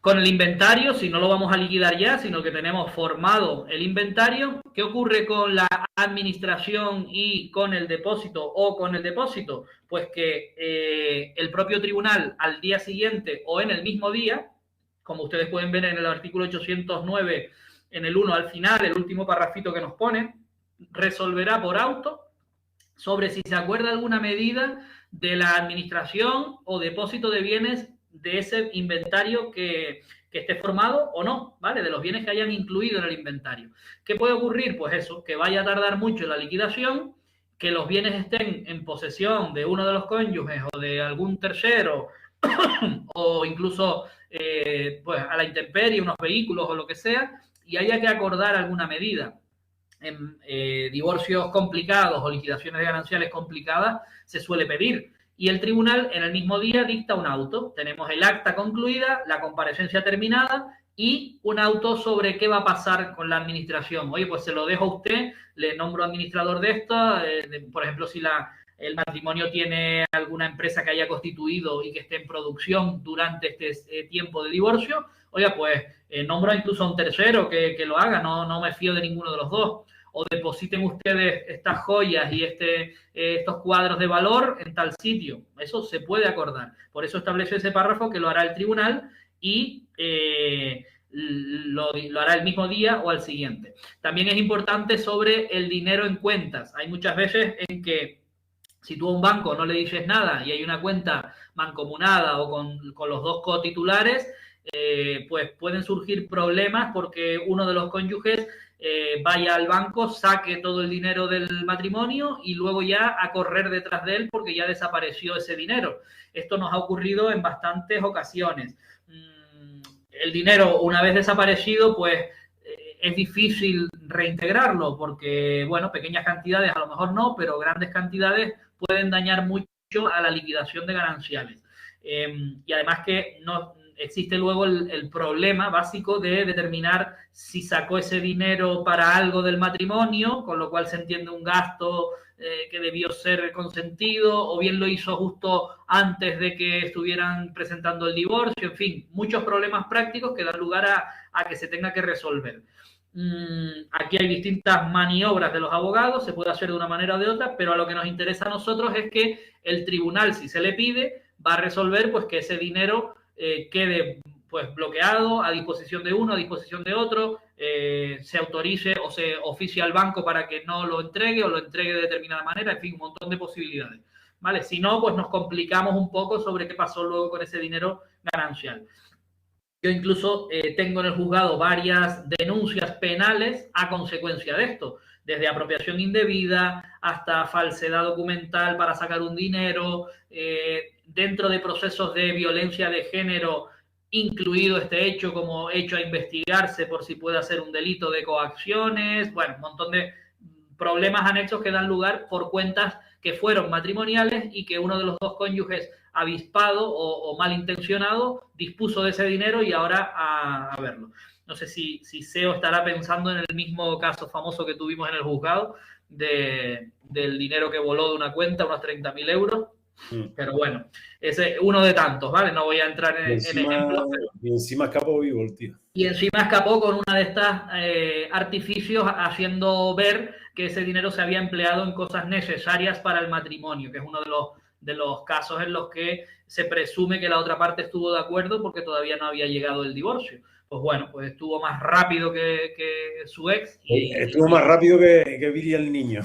con el inventario, si no lo vamos a liquidar ya, sino que tenemos formado el inventario, ¿qué ocurre con la administración y con el depósito o con el depósito? Pues que el propio tribunal al día siguiente o en el mismo día, como ustedes pueden ver en el artículo 809, en el 1 al final, el último parrafito que nos pone, resolverá por auto sobre si se acuerda alguna medida de la administración o depósito de bienes de ese inventario que esté formado o no, ¿vale? De los bienes que hayan incluido en el inventario. ¿Qué puede ocurrir? Pues eso, que vaya a tardar mucho la liquidación, que los bienes estén en posesión de uno de los cónyuges o de algún tercero o incluso pues a la intemperie, unos vehículos o lo que sea, y haya que acordar alguna medida. En divorcios complicados o liquidaciones gananciales complicadas se suele pedir. Y el tribunal en el mismo día dicta un auto. Tenemos el acta concluida, la comparecencia terminada y un auto sobre qué va a pasar con la administración. Oye, pues se lo dejo a usted, le nombro administrador de esto, por ejemplo, si el matrimonio tiene alguna empresa que haya constituido y que esté en producción durante este tiempo de divorcio, oye, pues nombro incluso a un tercero que lo haga, no me fío de ninguno de los dos. O depositen ustedes estas joyas y estos cuadros de valor en tal sitio. Eso se puede acordar. Por eso establece ese párrafo que lo hará el tribunal y lo hará el mismo día o al siguiente. También es importante sobre el dinero en cuentas. Hay muchas veces en que si tú a un banco no le dices nada y hay una cuenta mancomunada o con los dos cotitulares, pues pueden surgir problemas porque uno de los cónyuges vaya al banco, saque todo el dinero del matrimonio y luego ya a correr detrás de él porque ya desapareció ese dinero. Esto nos ha ocurrido en bastantes ocasiones. El dinero, una vez desaparecido, pues es difícil reintegrarlo porque, bueno, pequeñas cantidades a lo mejor no, pero grandes cantidades pueden dañar mucho a la liquidación de gananciales. Y además que no existe luego el problema básico de determinar si sacó ese dinero para algo del matrimonio, con lo cual se entiende un gasto que debió ser consentido, o bien lo hizo justo antes de que estuvieran presentando el divorcio, en fin, muchos problemas prácticos que dan lugar a que se tenga que resolver. Aquí hay distintas maniobras de los abogados, se puede hacer de una manera o de otra, pero a lo que nos interesa a nosotros es que el tribunal, si se le pide, va a resolver pues que ese dinero quede pues bloqueado a disposición de uno, a disposición de otro, se autorice o se oficie al banco para que no lo entregue o lo entregue de determinada manera, en fin, un montón de posibilidades. ¿Vale? Si no, pues nos complicamos un poco sobre qué pasó luego con ese dinero ganancial. Yo incluso tengo en el juzgado varias denuncias penales a consecuencia de esto, desde apropiación indebida hasta falsedad documental para sacar un dinero, dentro de procesos de violencia de género, incluido este hecho como hecho a investigarse por si puede ser un delito de coacciones, bueno, un montón de problemas anexos que dan lugar por cuentas que fueron matrimoniales y que uno de los dos cónyuges avispado o malintencionado dispuso de ese dinero y ahora a verlo. No sé si SEO estará pensando en el mismo caso famoso que tuvimos en el juzgado del dinero que voló de una cuenta, unos 30.000 euros. Pero bueno, ese es uno de tantos, ¿vale? No voy a entrar en ejemplos. Pero... Y encima escapó vivo el tío. Y encima escapó con una de estas artificios haciendo ver que ese dinero se había empleado en cosas necesarias para el matrimonio, que es uno de los casos en los que se presume que la otra parte estuvo de acuerdo porque todavía no había llegado el divorcio. Pues bueno, pues estuvo más rápido que su ex. Estuvo más rápido que Billy el niño.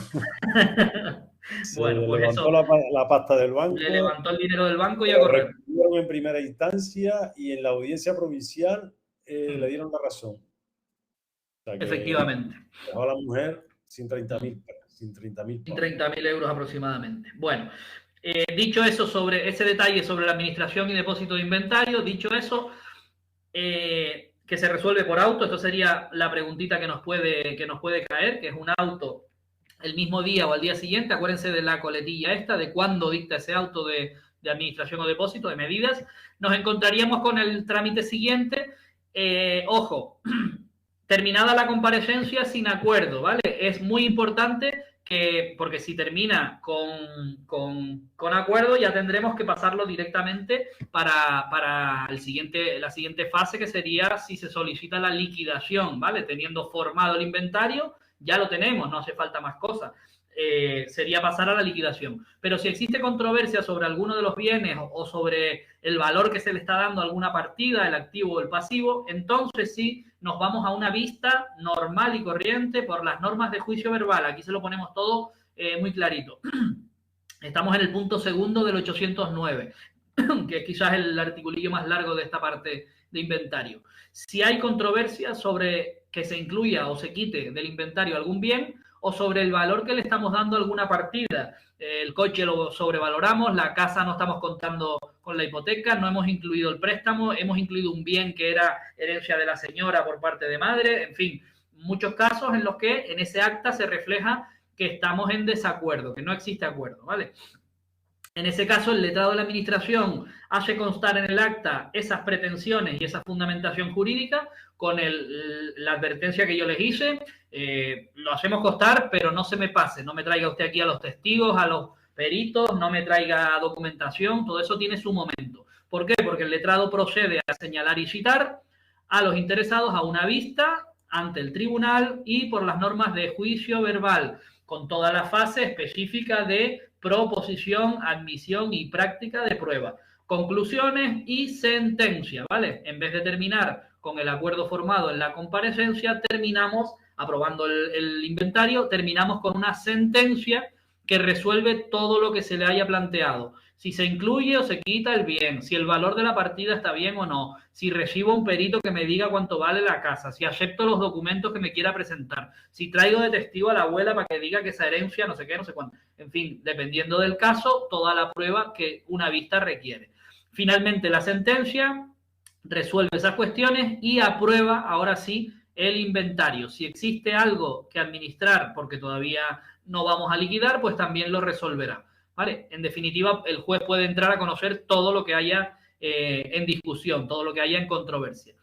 Bueno, pues levantó eso, la pasta del banco. le levantó el dinero del banco y a correr. En primera instancia y en la audiencia provincial le dieron la razón. O sea que efectivamente. dejó a la mujer sin 30.000 euros aproximadamente. Bueno, dicho eso sobre ese detalle sobre la administración y depósito de inventario, dicho eso, que se resuelve por auto, esto sería la preguntita que nos puede caer, que es un auto el mismo día o al día siguiente. Acuérdense de la coletilla esta, de cuándo dicta ese auto de administración o depósito, de medidas. Nos encontraríamos con el trámite siguiente. Ojo, terminada la comparecencia sin acuerdo, ¿vale? Es muy importante porque si termina con acuerdo, ya tendremos que pasarlo directamente para la siguiente fase, que sería si se solicita la liquidación, ¿vale? Teniendo formado el inventario, ya lo tenemos, no hace falta más cosas. Sería pasar a la liquidación. Pero si existe controversia sobre alguno de los bienes o sobre el valor que se le está dando a alguna partida, el activo o el pasivo, entonces sí nos vamos a una vista normal y corriente por las normas de juicio verbal. Aquí se lo ponemos todo muy clarito. Estamos en el punto segundo del 809, que es quizás el articulillo más largo de esta parte de inventario. Si hay controversia sobre que se incluya o se quite del inventario algún bien, o sobre el valor que le estamos dando a alguna partida. El coche lo sobrevaloramos, la casa no estamos contando con la hipoteca, no hemos incluido el préstamo, hemos incluido un bien que era herencia de la señora por parte de madre, en fin, muchos casos en los que en ese acta se refleja que estamos en desacuerdo, que no existe acuerdo, ¿vale? En ese caso, el letrado de la administración hace constar en el acta esas pretensiones y esa fundamentación jurídica con la advertencia que yo les hice. Lo hacemos constar, pero no se me pase, no me traiga usted aquí a los testigos, a los peritos, no me traiga documentación, todo eso tiene su momento. ¿Por qué? Porque el letrado procede a señalar y citar a los interesados a una vista ante el tribunal y por las normas de juicio verbal, con toda la fase específica de proposición, admisión y práctica de prueba. Conclusiones y sentencia, ¿vale? En vez de terminar con el acuerdo formado en la comparecencia, terminamos, aprobando el inventario, terminamos con una sentencia que resuelve todo lo que se le haya planteado. Si se incluye o se quita el bien, si el valor de la partida está bien o no, si recibo un perito que me diga cuánto vale la casa, si acepto los documentos que me quiera presentar, si traigo de testigo a la abuela para que diga que esa herencia no sé qué, no sé cuánto. En fin, dependiendo del caso, toda la prueba que una vista requiere. Finalmente, la sentencia resuelve esas cuestiones y aprueba, ahora sí, el inventario. Si existe algo que administrar porque todavía no vamos a liquidar, pues también lo resolverá. ¿Vale? En definitiva, el juez puede entrar a conocer todo lo que haya en discusión, todo lo que haya en controversia.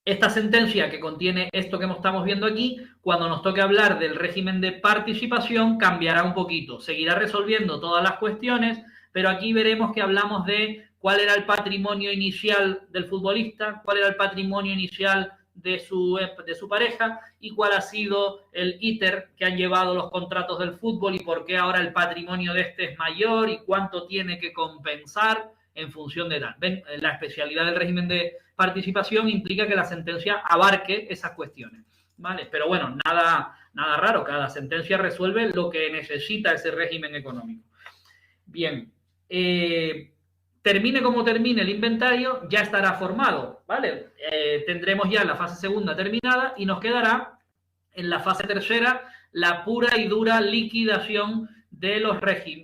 Esta sentencia que contiene esto que estamos viendo aquí, cuando nos toque hablar del régimen de participación, cambiará un poquito. Seguirá resolviendo todas las cuestiones, pero aquí veremos que hablamos de cuál era el patrimonio inicial del futbolista, cuál era el patrimonio inicial de su pareja y cuál ha sido el íter que han llevado los contratos del fútbol y por qué ahora el patrimonio de este es mayor y cuánto tiene que compensar en función de tal. ¿Ven? La especialidad del régimen de participación implica que la sentencia abarque esas cuestiones, ¿vale? Pero bueno, nada raro, cada sentencia resuelve lo que necesita ese régimen económico. Bien, termine como termine el inventario, ya estará formado, ¿vale? Tendremos ya la fase segunda terminada y nos quedará en la fase tercera la pura y dura liquidación de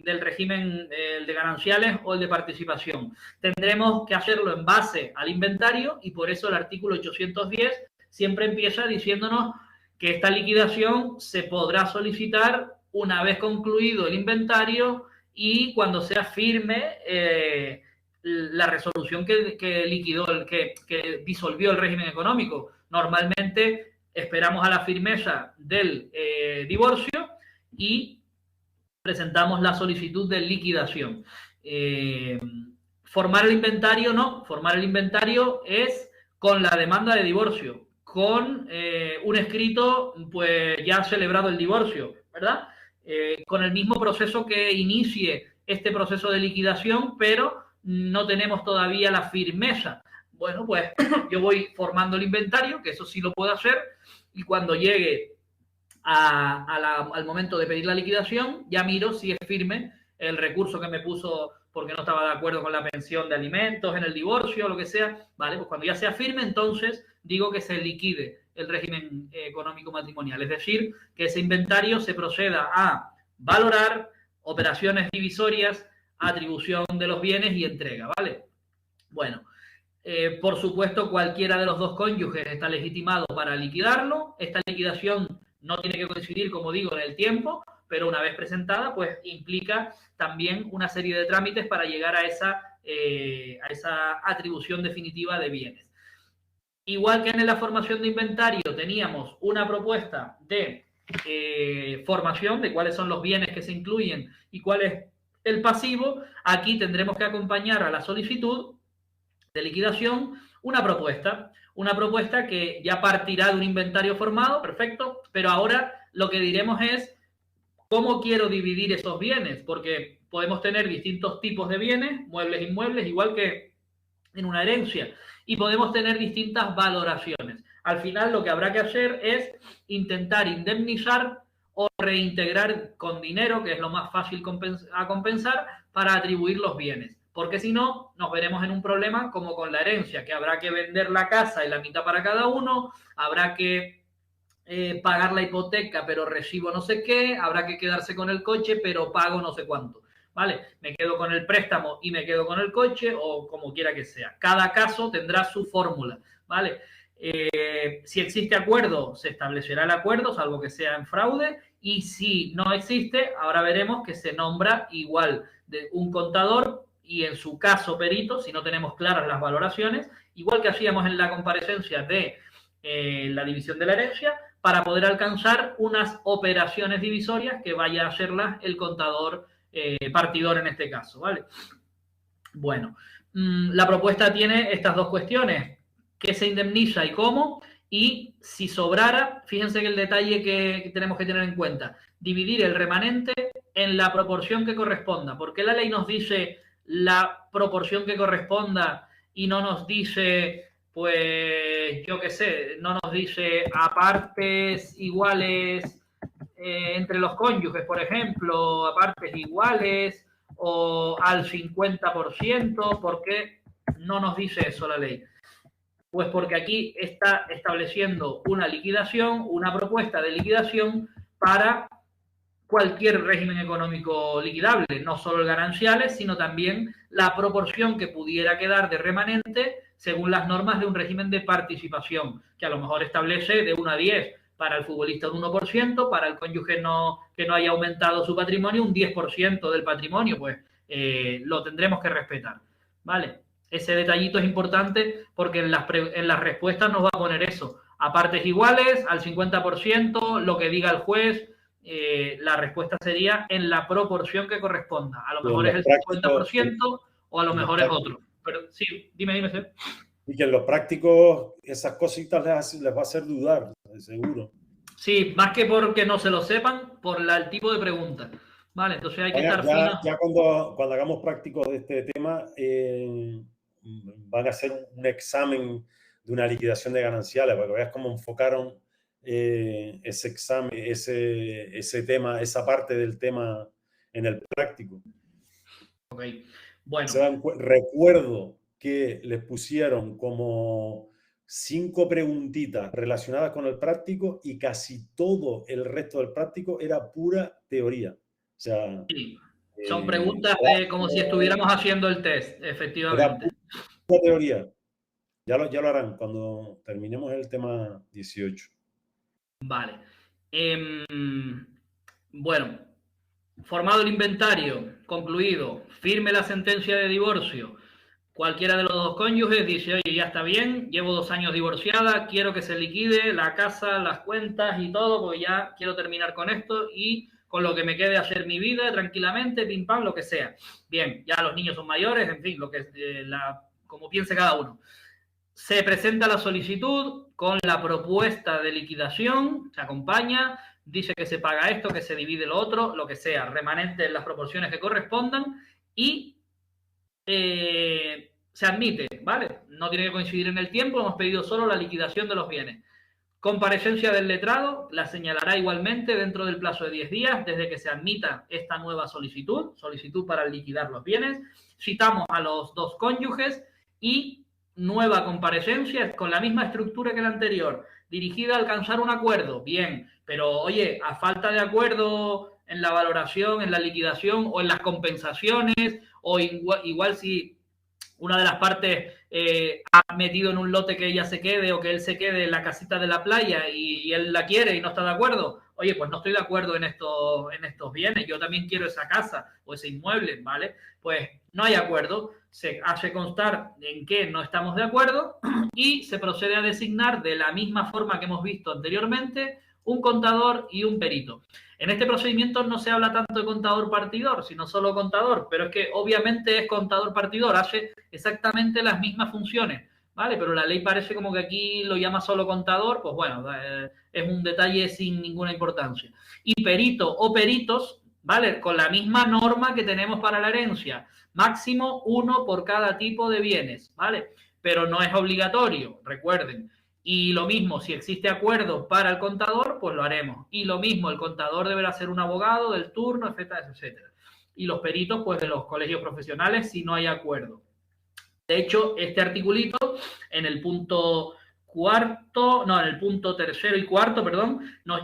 del régimen de gananciales o el de participación. Tendremos que hacerlo en base al inventario y por eso el artículo 810 siempre empieza diciéndonos que esta liquidación se podrá solicitar una vez concluido el inventario y cuando sea firme la resolución que liquidó, que disolvió el régimen económico. Normalmente esperamos a la firmeza del divorcio y presentamos la solicitud de liquidación. Formar el inventario no, formar el inventario es con la demanda de divorcio, con un escrito pues ya celebrado el divorcio, ¿verdad? Con el mismo proceso que inicie este proceso de liquidación, pero no tenemos todavía la firmeza. Bueno, pues yo voy formando el inventario, que eso sí lo puedo hacer, y cuando llegue al momento de pedir la liquidación, ya miro si es firme el recurso que me puso porque no estaba de acuerdo con la pensión de alimentos en el divorcio o lo que sea. Vale, pues cuando ya sea firme, entonces digo que se liquide el régimen económico matrimonial. Es decir, que ese inventario se proceda a valorar operaciones divisorias, atribución de los bienes y entrega, ¿vale? Bueno, por supuesto, cualquiera de los dos cónyuges está legitimado para liquidarlo. Esta liquidación no tiene que coincidir, como digo, en el tiempo, pero una vez presentada, pues implica también una serie de trámites para llegar a esa atribución definitiva de bienes. Igual que en la formación de inventario teníamos una propuesta de formación de cuáles son los bienes que se incluyen y cuál es el pasivo, aquí tendremos que acompañar a la solicitud de liquidación una propuesta que ya partirá de un inventario formado, perfecto, pero ahora lo que diremos es cómo quiero dividir esos bienes, porque podemos tener distintos tipos de bienes, muebles, inmuebles, igual que en una herencia, y podemos tener distintas valoraciones. Al final lo que habrá que hacer es intentar indemnizar o reintegrar con dinero, que es lo más fácil a compensar, para atribuir los bienes. Porque si no, nos veremos en un problema como con la herencia, que habrá que vender la casa y la mitad para cada uno, habrá que pagar la hipoteca, pero recibo no sé qué, habrá que quedarse con el coche, pero pago no sé cuánto. ¿Vale? Me quedo con el préstamo y me quedo con el coche o como quiera que sea. Cada caso tendrá su fórmula, ¿vale? Si existe acuerdo, se establecerá el acuerdo, salvo que sea en fraude, y si no existe, ahora veremos que se nombra igual de un contador y en su caso perito, si no tenemos claras las valoraciones, igual que hacíamos en la comparecencia de la división de la herencia, para poder alcanzar unas operaciones divisorias que vaya a hacerlas el contador partidor en este caso, ¿vale? Bueno, la propuesta tiene estas dos cuestiones: qué se indemniza y cómo, y si sobrara, fíjense que el detalle que tenemos que tener en cuenta, dividir el remanente en la proporción que corresponda. ¿Por qué la ley nos dice la proporción que corresponda y no nos dice, pues, yo qué sé, no nos dice a partes iguales entre los cónyuges, por ejemplo, a partes iguales o al 50%? ¿Por qué no nos dice eso la ley? Pues porque aquí está estableciendo una liquidación, una propuesta de liquidación para cualquier régimen económico liquidable, no solo el gananciales, sino también la proporción que pudiera quedar de remanente según las normas de un régimen de participación, que a lo mejor establece de 1 a 10, para el futbolista un 1%, para el cónyuge que no haya aumentado su patrimonio un 10% del patrimonio, pues lo tendremos que respetar, ¿vale? Ese detallito es importante porque en las respuestas nos va a poner eso, a partes iguales, al 50%, lo que diga el juez. La respuesta sería en la proporción que corresponda. A lo mejor es el 50% o a lo mejor es otro. Pero sí, dime. Y que en los prácticos esas cositas les va a hacer dudar, seguro. Sí, más que porque no se lo sepan, por el tipo de pregunta. Vale, entonces hay que estar finos. Ya cuando hagamos prácticos de este tema, van a hacer un examen de una liquidación de gananciales, para que veas cómo enfocaron ese examen, ese tema, esa parte del tema en el práctico. Ok, bueno. Recuerdo que les pusieron como 5 preguntitas relacionadas con el práctico y casi todo el resto del práctico era pura teoría. O sea, sí, son preguntas como si estuviéramos haciendo el test, efectivamente. Era pura teoría. Ya lo harán cuando terminemos el tema 18. Vale. Bueno, formado el inventario, concluido, firme la sentencia de divorcio. Cualquiera de los dos cónyuges dice, oye, ya está bien, llevo 2 años divorciada, quiero que se liquide la casa, las cuentas y todo, porque ya quiero terminar con esto y con lo que me quede hacer mi vida tranquilamente, pim pam, lo que sea. Bien, ya los niños son mayores, en fin, lo que como piense cada uno. Se presenta la solicitud con la propuesta de liquidación, se acompaña, dice que se paga esto, que se divide lo otro, lo que sea, remanente en las proporciones que correspondan y se admite, ¿vale? No tiene que coincidir en el tiempo, hemos pedido solo la liquidación de los bienes. Comparecencia del letrado, la señalará igualmente dentro del plazo de 10 días desde que se admita esta nueva solicitud para liquidar los bienes. Citamos a los dos cónyuges y nueva comparecencia con la misma estructura que la anterior, dirigida a alcanzar un acuerdo. Bien, pero oye, a falta de acuerdo en la valoración, en la liquidación o en las compensaciones, o igual si una de las partes ha metido en un lote que ella se quede o que él se quede en la casita de la playa y él la quiere y no está de acuerdo, oye, pues no estoy de acuerdo en estos bienes, yo también quiero esa casa o ese inmueble, ¿vale? Pues no hay acuerdo, se hace constar en que no estamos de acuerdo y se procede a designar de la misma forma que hemos visto anteriormente un contador y un perito. En este procedimiento no se habla tanto de contador-partidor, sino solo contador, pero es que obviamente es contador-partidor, hace exactamente las mismas funciones, ¿vale? Pero la ley parece como que aquí lo llama solo contador, pues bueno, es un detalle sin ninguna importancia. Y perito o peritos, ¿vale? Con la misma norma que tenemos para la herencia, máximo 1 por cada tipo de bienes, ¿vale? Pero no es obligatorio, recuerden. Y lo mismo, si existe acuerdo para el contador, pues lo haremos. Y lo mismo, el contador deberá ser un abogado del turno, etcétera, etcétera. Y los peritos, pues de los colegios profesionales, si no hay acuerdo. De hecho, este articulito, en el punto tercero y cuarto,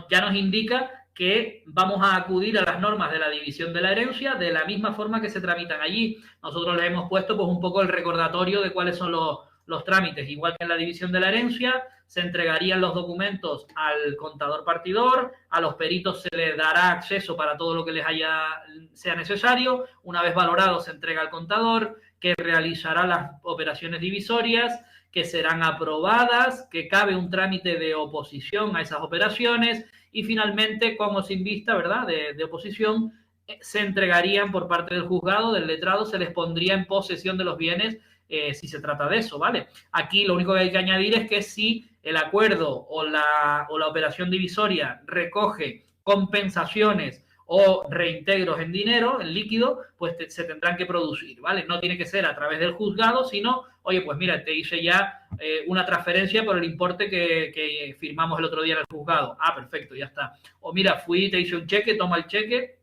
ya nos indica que vamos a acudir a las normas de la división de la herencia de la misma forma que se tramitan allí. Nosotros les hemos puesto pues un poco el recordatorio de cuáles son los los trámites, igual que en la división de la herencia, se entregarían los documentos al contador partidor, a los peritos se les dará acceso para todo lo que sea necesario, una vez valorado se entrega al contador, que realizará las operaciones divisorias, que serán aprobadas, que cabe un trámite de oposición a esas operaciones y finalmente, como sin vista, ¿verdad?, de oposición, se entregarían por parte del juzgado, del letrado, se les pondría en posesión de los bienes si se trata de eso, ¿vale? Aquí lo único que hay que añadir es que si el acuerdo o la operación divisoria recoge compensaciones o reintegros en dinero, en líquido, pues se tendrán que producir, ¿vale? No tiene que ser a través del juzgado, sino, oye, pues mira, te hice ya una transferencia por el importe que firmamos el otro día en el juzgado. Ah, perfecto, ya está. O mira, fui, te hice un cheque, toma el cheque,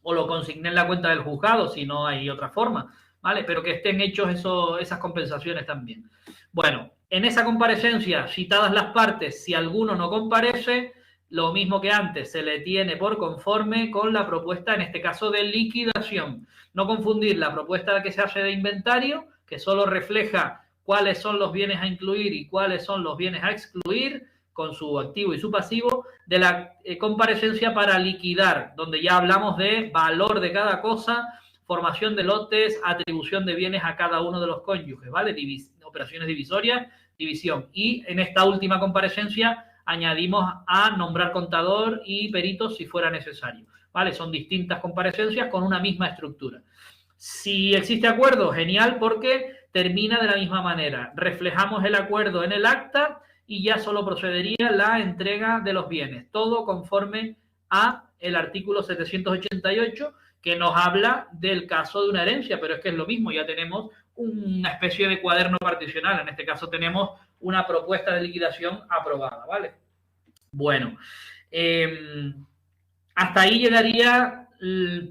o lo consigné en la cuenta del juzgado, si no hay otra forma, ¿vale? Pero que estén hechos esas compensaciones también. Bueno, en esa comparecencia, citadas las partes, si alguno no comparece, lo mismo que antes, se le tiene por conforme con la propuesta, en este caso, de liquidación. No confundir la propuesta que se hace de inventario, que solo refleja cuáles son los bienes a incluir y cuáles son los bienes a excluir, con su activo y su pasivo, de la comparecencia para liquidar, donde ya hablamos de valor de cada cosa, formación de lotes, atribución de bienes a cada uno de los cónyuges, ¿vale? Operaciones divisorias, división. Y en esta última comparecencia añadimos a nombrar contador y peritos si fuera necesario, ¿vale? Son distintas comparecencias con una misma estructura. Si existe acuerdo, genial, porque termina de la misma manera. Reflejamos el acuerdo en el acta y ya solo procedería la entrega de los bienes, todo conforme a el artículo 788, que nos habla del caso de una herencia, pero es que es lo mismo, ya tenemos una especie de cuaderno particional, en este caso tenemos una propuesta de liquidación aprobada, ¿vale? Bueno, hasta ahí llegaría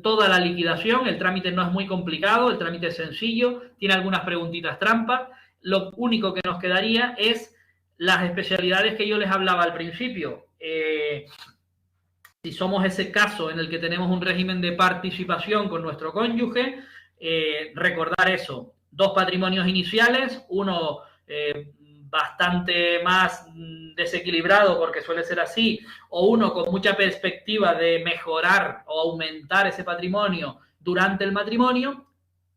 toda la liquidación, el trámite no es muy complicado, el trámite es sencillo, tiene algunas preguntitas trampas, lo único que nos quedaría es las especialidades que yo les hablaba al principio. Si somos ese caso en el que tenemos un régimen de participación con nuestro cónyuge, recordar eso, 2 patrimonios iniciales, uno bastante más desequilibrado porque suele ser así, o uno con mucha perspectiva de mejorar o aumentar ese patrimonio durante el matrimonio,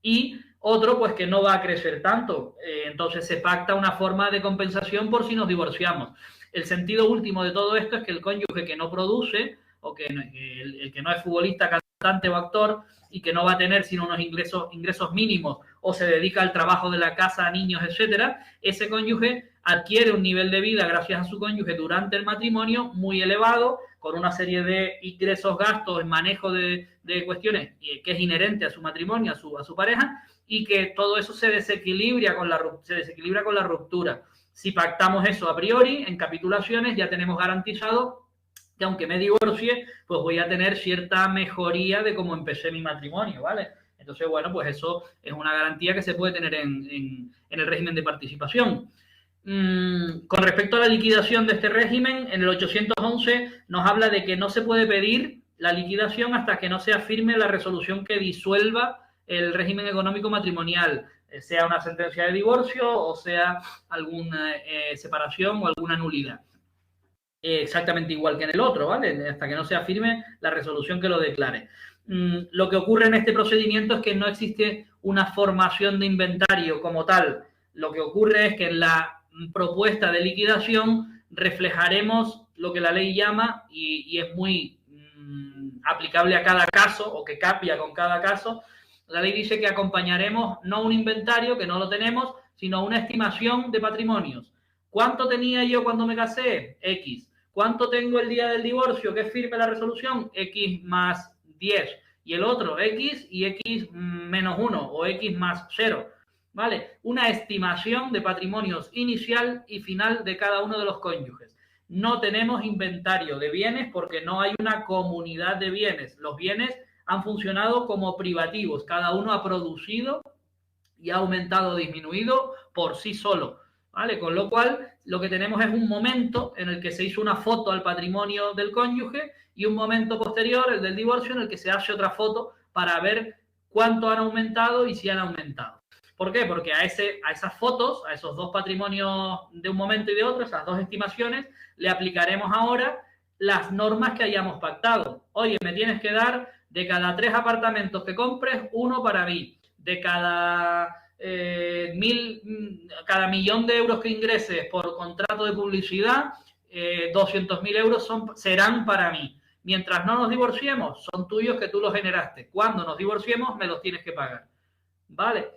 y otro pues que no va a crecer tanto. Entonces se pacta una forma de compensación por si nos divorciamos. El sentido último de todo esto es que el cónyuge que no produce, o que el que no es futbolista, cantante o actor, y que no va a tener sino unos ingresos mínimos, o se dedica al trabajo de la casa, a niños, etcétera, ese cónyuge adquiere un nivel de vida gracias a su cónyuge durante el matrimonio muy elevado, con una serie de ingresos, gastos, manejo de cuestiones que es inherente a su matrimonio, a su pareja, y que todo eso se desequilibra con la ruptura. Si pactamos eso a priori, en capitulaciones, ya tenemos garantizado que aunque me divorcie, pues voy a tener cierta mejoría de cómo empecé mi matrimonio, ¿vale? Entonces, bueno, pues eso es una garantía que se puede tener en el régimen de participación. Con respecto a la liquidación de este régimen, en el 811 nos habla de que no se puede pedir la liquidación hasta que no se firme la resolución que disuelva el régimen económico matrimonial, sea una sentencia de divorcio o sea alguna separación o alguna nulidad. Exactamente igual que en el otro, ¿vale? Hasta que no se firme la resolución que lo declare. Lo que ocurre en este procedimiento es que no existe una formación de inventario como tal. Lo que ocurre es que en la propuesta de liquidación reflejaremos lo que la ley llama, y es muy aplicable a cada caso, o que cambia con cada caso. La ley dice que acompañaremos no un inventario, que no lo tenemos, sino una estimación de patrimonios. ¿Cuánto tenía yo cuando me casé? X. ¿Cuánto tengo el día del divorcio? ¿Qué firme la resolución? X más 10. Y el otro, X y X menos 1 o X más 0. ¿Vale? Una estimación de patrimonios inicial y final de cada uno de los cónyuges. No tenemos inventario de bienes porque no hay una comunidad de bienes. Los bienes han funcionado como privativos. Cada uno ha producido y ha aumentado o disminuido por sí solo. ¿Vale? Con lo cual, lo que tenemos es un momento en el que se hizo una foto al patrimonio del cónyuge y un momento posterior, el del divorcio, en el que se hace otra foto para ver cuánto han aumentado y si han aumentado. ¿Por qué? Porque a esas fotos, a esos dos patrimonios de un momento y de otro, esas dos estimaciones, le aplicaremos ahora las normas que hayamos pactado. Oye, me tienes que dar de cada 3 apartamentos que compres, 1 para mí. De cada millón de euros que ingreses por contrato de publicidad, 200.000 euros serán para mí. Mientras no nos divorciemos, son tuyos, que tú los generaste. Cuando nos divorciemos, me los tienes que pagar. ¿Vale?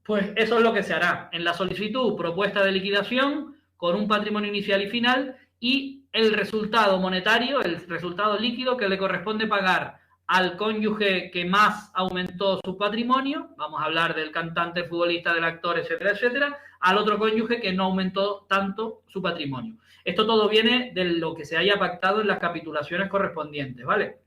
Pues eso es lo que se hará. En la solicitud, propuesta de liquidación con un patrimonio inicial y final y el resultado monetario, el resultado líquido que le corresponde pagar al cónyuge que más aumentó su patrimonio, vamos a hablar del cantante, futbolista, del actor, etcétera, etcétera, al otro cónyuge que no aumentó tanto su patrimonio. Esto todo viene de lo que se haya pactado en las capitulaciones correspondientes, ¿vale?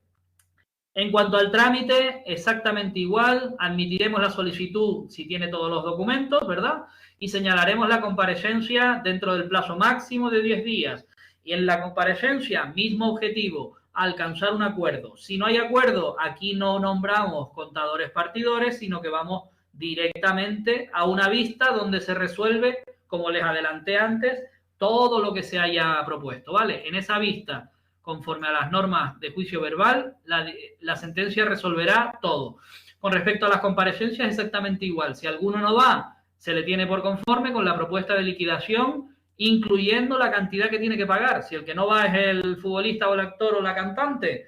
En cuanto al trámite, exactamente igual, admitiremos la solicitud si tiene todos los documentos, ¿verdad? Y señalaremos la comparecencia dentro del plazo máximo de 10 días. Y en la comparecencia, mismo objetivo, alcanzar un acuerdo. Si no hay acuerdo, aquí no nombramos contadores partidores, sino que vamos directamente a una vista donde se resuelve, como les adelanté antes, todo lo que se haya propuesto, ¿vale? En esa vista, conforme a las normas de juicio verbal, la sentencia resolverá todo. Con respecto a las comparecencias, exactamente igual. Si alguno no va, se le tiene por conforme con la propuesta de liquidación, incluyendo la cantidad que tiene que pagar. Si el que no va es el futbolista o el actor o la cantante,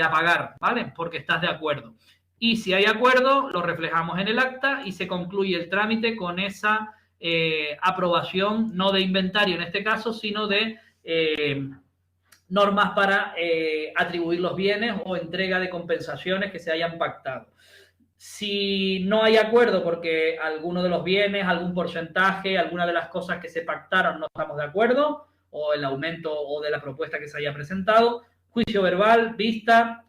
a pagar, ¿vale? Porque estás de acuerdo. Y si hay acuerdo, lo reflejamos en el acta y se concluye el trámite con esa aprobación, no de inventario en este caso, sino de normas para atribuir los bienes o entrega de compensaciones que se hayan pactado. Si no hay acuerdo porque alguno de los bienes, algún porcentaje, alguna de las cosas que se pactaron no estamos de acuerdo, o el aumento o de la propuesta que se haya presentado, juicio verbal, vista,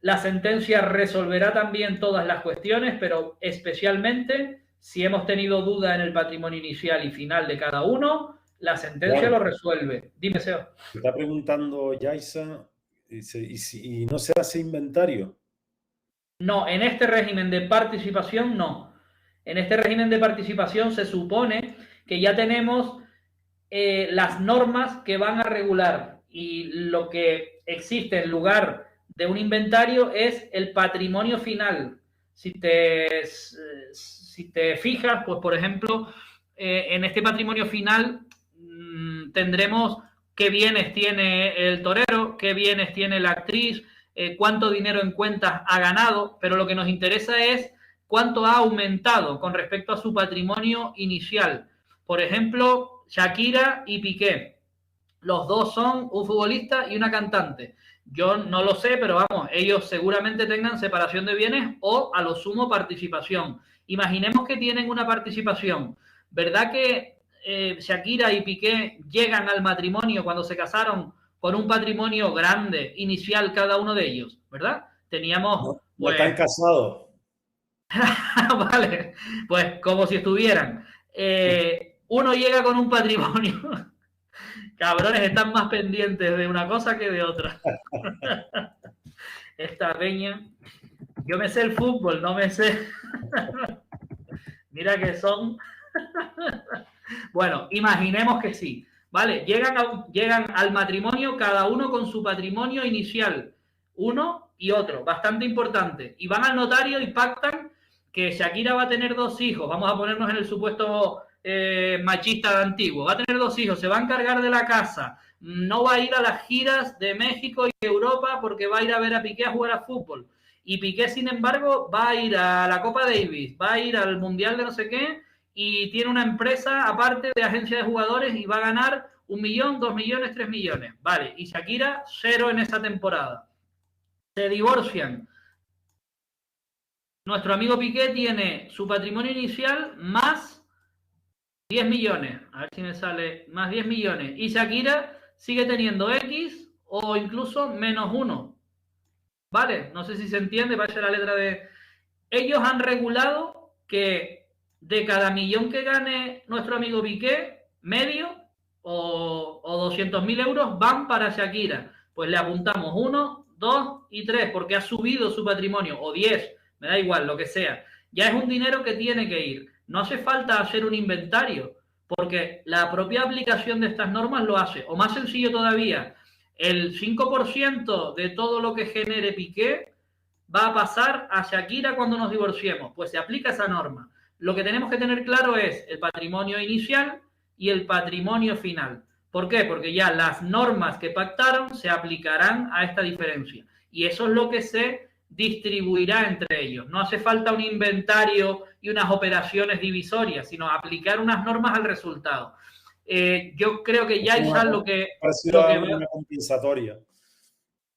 la sentencia resolverá también todas las cuestiones, pero especialmente si hemos tenido duda en el patrimonio inicial y final de cada uno, la sentencia lo resuelve. Dime, Seo. Me está preguntando Yaisa, ¿y no se hace inventario? No, en este régimen de participación no. En este régimen de participación se supone que ya tenemos las normas que van a regular y lo que existe en lugar de un inventario es el patrimonio final. Si te fijas, pues por ejemplo, en este patrimonio final tendremos qué bienes tiene el torero, qué bienes tiene la actriz, cuánto dinero en cuentas ha ganado, pero lo que nos interesa es cuánto ha aumentado con respecto a su patrimonio inicial. Por ejemplo, Shakira y Piqué. Los dos son un futbolista y una cantante. Yo no lo sé, pero vamos, ellos seguramente tengan separación de bienes o a lo sumo participación. Imaginemos que tienen una participación. ¿Verdad que Shakira y Piqué llegan al matrimonio cuando se casaron con un patrimonio grande, inicial, cada uno de ellos, ¿verdad? Teníamos... No están casados. Vale, pues como si estuvieran. Uno llega con un patrimonio. Cabrones, están más pendientes de una cosa que de otra. Esta peña... Yo me sé el fútbol, no me sé... Mira que son... Bueno, imaginemos que sí. ¿Vale? Llegan al matrimonio cada uno con su patrimonio inicial, uno y otro, bastante importante. Y van al notario y pactan que Shakira va a tener 2 hijos. Vamos a ponernos en el supuesto machista antiguo. Va a tener 2 hijos, se va a encargar de la casa. No va a ir a las giras de México y Europa porque va a ir a ver a Piqué a jugar a fútbol. Y Piqué, sin embargo, va a ir a la Copa Davis, va a ir al Mundial de no sé qué, y tiene una empresa aparte de agencia de jugadores y va a ganar 1 millón, 2 millones, 3 millones. Vale, y Shakira 0 en esa temporada. Se divorcian. Nuestro amigo Piqué tiene su patrimonio inicial más 10 millones. A ver si me sale más 10 millones. Y Shakira sigue teniendo X o incluso menos 1. Vale, no sé si se entiende, parece la letra de... Ellos han regulado que de cada millón que gane nuestro amigo Piqué, medio o 200.000 euros van para Shakira. Pues le apuntamos 1, 2 y 3 porque ha subido su patrimonio, o 10, me da igual, lo que sea. Ya es un dinero que tiene que ir. No hace falta hacer un inventario, porque la propia aplicación de estas normas lo hace. O más sencillo todavía, el 5% de todo lo que genere Piqué va a pasar a Shakira cuando nos divorciemos. Pues se aplica esa norma. Lo que tenemos que tener claro es el patrimonio inicial y el patrimonio final. ¿Por qué? Porque ya las normas que pactaron se aplicarán a esta diferencia. Y eso es lo que se distribuirá entre ellos. No hace falta un inventario y unas operaciones divisorias, sino aplicar unas normas al resultado. Yo creo que ya es algo que... una compensatoria.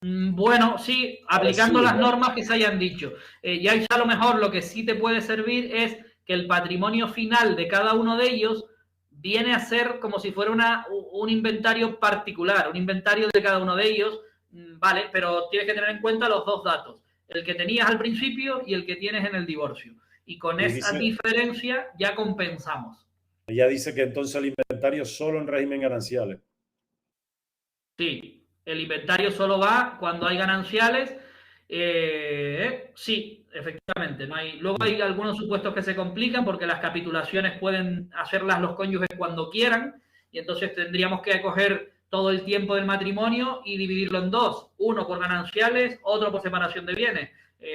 Bueno, sí, aplicando las normas que se hayan dicho. Ya a lo mejor lo que sí te puede servir es que el patrimonio final de cada uno de ellos viene a ser como si fuera un inventario particular, un inventario de cada uno de ellos, vale, pero tienes que tener en cuenta los dos datos, el que tenías al principio y el que tienes en el divorcio. Y con esa diferencia ya compensamos. Ella dice que entonces el inventario solo en régimen gananciales. Sí. El inventario solo va cuando hay gananciales. Sí, efectivamente. No hay... Luego hay algunos supuestos que se complican porque las capitulaciones pueden hacerlas los cónyuges cuando quieran y entonces tendríamos que coger todo el tiempo del matrimonio y dividirlo en dos. Uno por gananciales, otro por separación de bienes.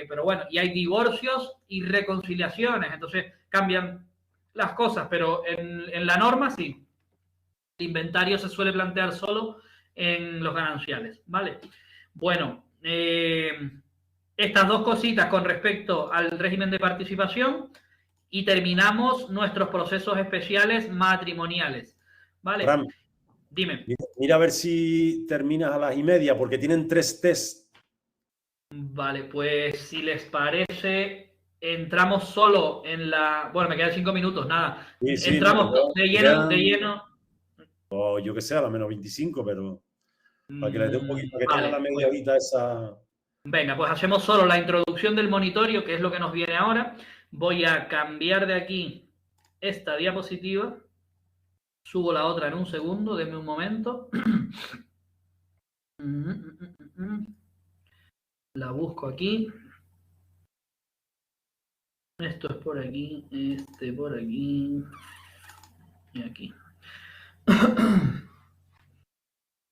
Pero bueno, y hay divorcios y reconciliaciones. Entonces cambian las cosas, pero en la norma sí. El inventario se suele plantear solo en los gananciales, ¿vale? Bueno, estas dos cositas con respecto al régimen de participación y terminamos nuestros procesos especiales matrimoniales, ¿vale? Fran, dime. Mira a ver si terminas a las 1:30 porque tienen 3 tests. Vale, pues si les parece, entramos solo en la... Bueno, me quedan 5 minutos, nada. Sí, entramos de lleno. O yo que sé, a la menos 25, pero para que les dé un poquito, que tengan la media horita esa... Venga, pues hacemos solo la introducción del monitorio, que es lo que nos viene ahora. Voy a cambiar de aquí esta diapositiva. Subo la otra en un segundo, denme un momento. La busco aquí. Esto es por aquí, este por aquí y aquí.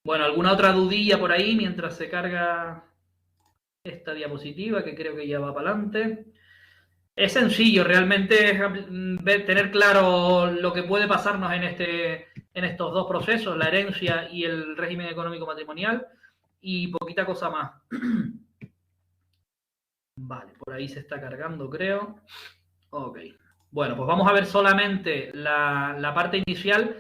Bueno, ¿alguna otra dudilla por ahí mientras se carga esta diapositiva que creo que ya va para adelante? Es sencillo, realmente es tener claro lo que puede pasarnos en estos dos procesos, la herencia y el régimen económico matrimonial, y poquita cosa más. Vale, por ahí se está cargando, creo. Ok. Bueno, pues vamos a ver solamente la parte inicial.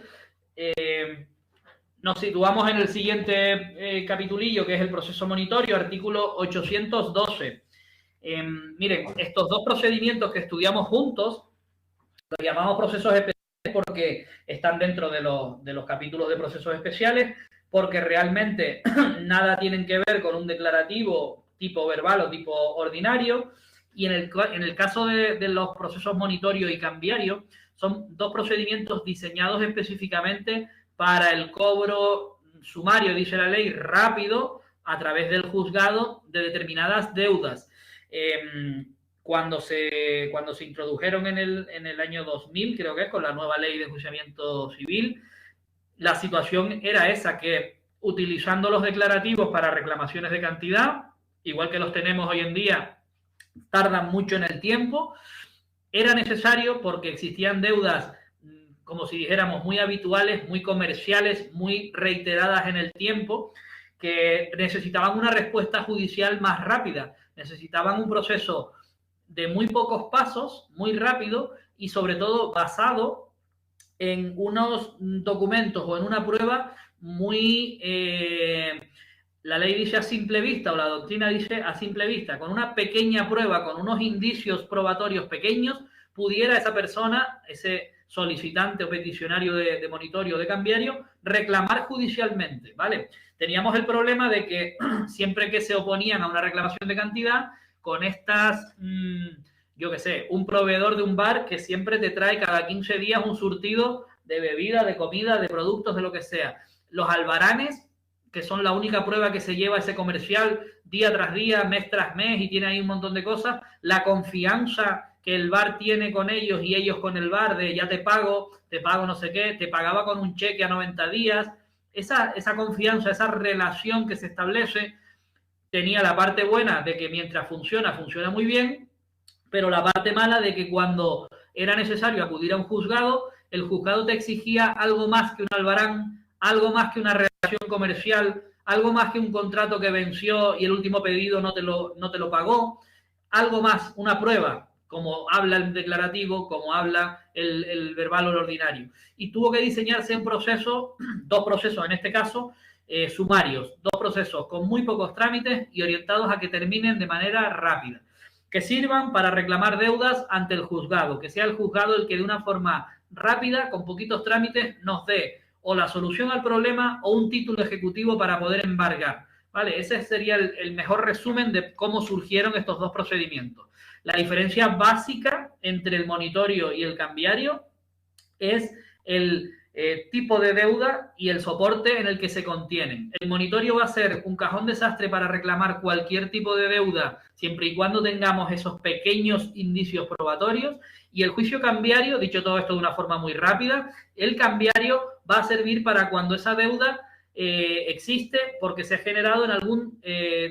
Nos situamos en el siguiente capitulillo, que es el proceso monitorio, artículo 812. Miren, estos dos procedimientos que estudiamos juntos, los llamamos procesos especiales porque están dentro de los capítulos de procesos especiales, porque realmente nada tienen que ver con un declarativo tipo verbal o tipo ordinario, y en el caso de los procesos monitorio y cambiario, son dos procedimientos diseñados específicamente para el cobro sumario, dice la ley, rápido, a través del juzgado de determinadas deudas. Cuando se introdujeron en el año 2000, creo que es, con la nueva ley de enjuiciamiento civil, la situación era esa, que utilizando los declarativos para reclamaciones de cantidad, igual que los tenemos hoy en día, tardan mucho en el tiempo, era necesario porque existían deudas, como si dijéramos, muy habituales, muy comerciales, muy reiteradas en el tiempo, que necesitaban una respuesta judicial más rápida, necesitaban un proceso de muy pocos pasos, muy rápido y sobre todo basado en unos documentos o en una prueba muy... la ley dice a simple vista, o la doctrina dice a simple vista, con una pequeña prueba, con unos indicios probatorios pequeños, pudiera esa persona, ese solicitante o peticionario de monitorio o de cambiario, reclamar judicialmente, ¿vale? Teníamos el problema de que siempre que se oponían a una reclamación de cantidad, con estas, yo qué sé, un proveedor de un bar que siempre te trae cada 15 días un surtido de bebida, de comida, de productos, de lo que sea. Los albaranes, que son la única prueba que se lleva ese comercial día tras día, mes tras mes, y tiene ahí un montón de cosas, la confianza que el VAR tiene con ellos y ellos con el VAR de ya te pago no sé qué, te pagaba con un cheque a 90 días. Esa confianza, esa relación que se establece, tenía la parte buena de que mientras funciona muy bien, pero la parte mala de que cuando era necesario acudir a un juzgado, el juzgado te exigía algo más que un albarán, algo más que una relación comercial, algo más que un contrato que venció y el último pedido no te lo pagó, algo más, una prueba, como habla el declarativo, como habla el verbal o el ordinario. Y tuvo que diseñarse un proceso, dos procesos en este caso, sumarios, dos procesos con muy pocos trámites y orientados a que terminen de manera rápida, que sirvan para reclamar deudas ante el juzgado, que sea el juzgado el que de una forma rápida, con poquitos trámites, nos dé o la solución al problema o un título ejecutivo para poder embargar. ¿Vale? Ese sería el mejor resumen de cómo surgieron estos dos procedimientos. La diferencia básica entre el monitorio y el cambiario es el tipo de deuda y el soporte en el que se contienen. El monitorio va a ser un cajón desastre para reclamar cualquier tipo de deuda, siempre y cuando tengamos esos pequeños indicios probatorios, y el juicio cambiario, dicho todo esto de una forma muy rápida, el cambiario va a servir para cuando esa deuda existe porque se ha generado en algún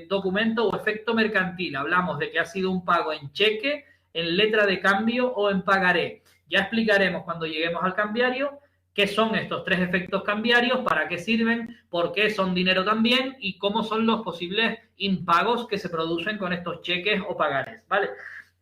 documento o efecto mercantil. Hablamos de que ha sido un pago en cheque, en letra de cambio o en pagaré. Ya explicaremos cuando lleguemos al cambiario qué son estos tres efectos cambiarios, para qué sirven, por qué son dinero también y cómo son los posibles impagos que se producen con estos cheques o pagares, ¿vale?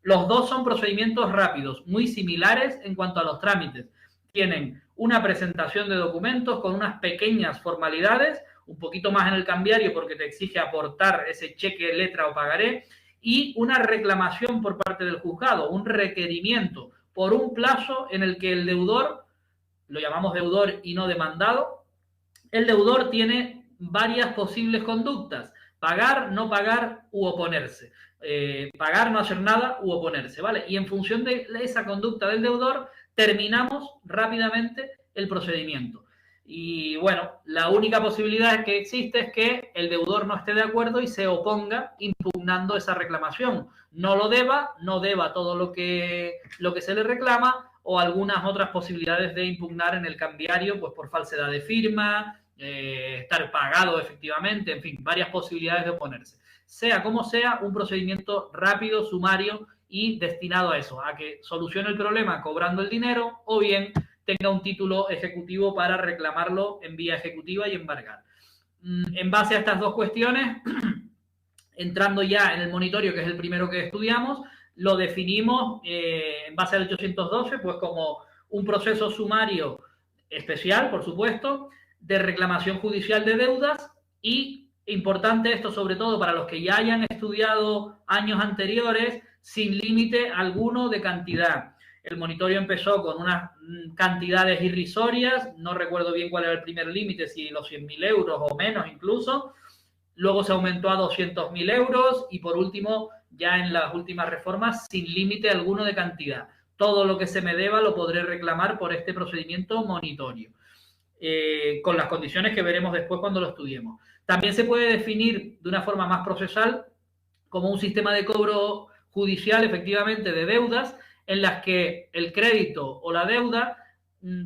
Los dos son procedimientos rápidos, muy similares en cuanto a los trámites. Tienen una presentación de documentos con unas pequeñas formalidades, un poquito más en el cambiario porque te exige aportar ese cheque, letra o pagaré, y una reclamación por parte del juzgado, un requerimiento por un plazo en el que el deudor, lo llamamos deudor y no demandado, el deudor tiene varias posibles conductas: pagar, no pagar u oponerse. Pagar, no hacer nada u oponerse, ¿vale? Y en función de esa conducta del deudor, terminamos rápidamente el procedimiento. Y bueno, la única posibilidad que existe es que el deudor no esté de acuerdo y se oponga impugnando esa reclamación. No lo deba, no deba todo lo que se le reclama, o algunas otras posibilidades de impugnar en el cambiario, pues por falsedad de firma, estar pagado efectivamente, en fin, varias posibilidades de oponerse. Sea como sea, un procedimiento rápido, sumario y destinado a eso, a que solucione el problema cobrando el dinero o bien tenga un título ejecutivo para reclamarlo en vía ejecutiva y embargar. En base a estas dos cuestiones, entrando ya en el monitorio, que es el primero que estudiamos, lo definimos en base al 812, pues como un proceso sumario especial, por supuesto, de reclamación judicial de deudas. Y importante esto sobre todo para los que ya hayan estudiado años anteriores, sin límite alguno de cantidad. El monitorio empezó con unas cantidades irrisorias, no recuerdo bien cuál era el primer límite, si los 100.000 euros o menos incluso. Luego se aumentó a 200.000 euros y por último, ya en las últimas reformas, sin límite alguno de cantidad. Todo lo que se me deba lo podré reclamar por este procedimiento monitorio, con las condiciones que veremos después cuando lo estudiemos. También se puede definir de una forma más procesal como un sistema de cobro judicial, efectivamente, de deudas, en las que el crédito o la deuda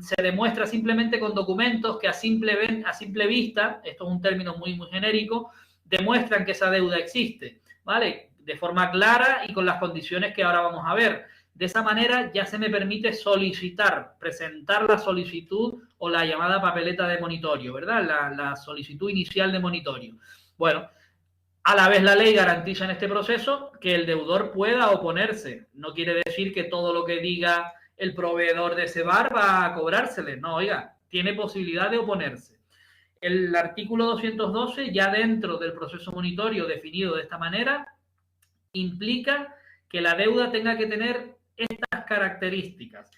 se demuestra simplemente con documentos que a simple vista, esto es un término muy, muy genérico, demuestran que esa deuda existe, ¿vale? De forma clara y con las condiciones que ahora vamos a ver. De esa manera ya se me permite presentar la solicitud o la llamada papeleta de monitorio, ¿verdad? La solicitud inicial de monitorio. Bueno, a la vez la ley garantiza en este proceso que el deudor pueda oponerse. No quiere decir que todo lo que diga el proveedor de ese bar va a cobrársele. No, oiga, tiene posibilidad de oponerse. El artículo 212, ya dentro del proceso monitorio definido de esta manera, implica que la deuda tenga que tener estas características.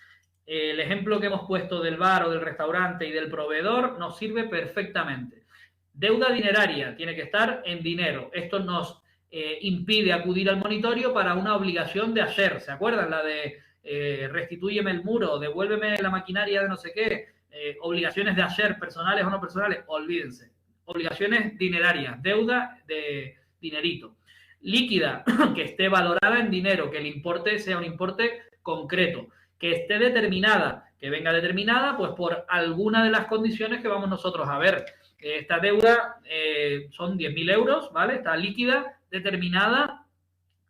El ejemplo que hemos puesto del bar o del restaurante y del proveedor nos sirve perfectamente. Deuda dineraria, tiene que estar en dinero. Esto nos impide acudir al monitorio para una obligación de hacer. ¿Se acuerdan? La de restitúyeme el muro, devuélveme la maquinaria de no sé qué, obligaciones de hacer, personales o no personales, olvídense. Obligaciones dinerarias, deuda de dinerito. líquida, que esté valorada en dinero, que el importe sea un importe concreto, que esté determinada, que venga determinada pues por alguna de las condiciones que vamos nosotros a ver. Esta deuda son 10.000 euros, ¿vale? Está líquida, determinada,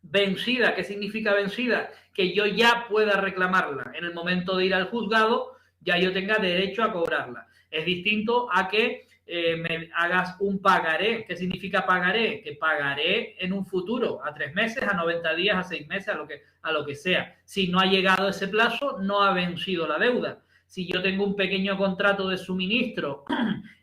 vencida. ¿Qué significa vencida? Que yo ya pueda reclamarla. En el momento de ir al juzgado, ya yo tenga derecho a cobrarla. Es distinto a que me hagas un pagaré. ¿Qué significa pagaré? Que pagaré en un futuro, a 3 meses, a 90 días, a 6 meses, a lo que sea. Si no ha llegado ese plazo, no ha vencido la deuda. Si yo tengo un pequeño contrato de suministro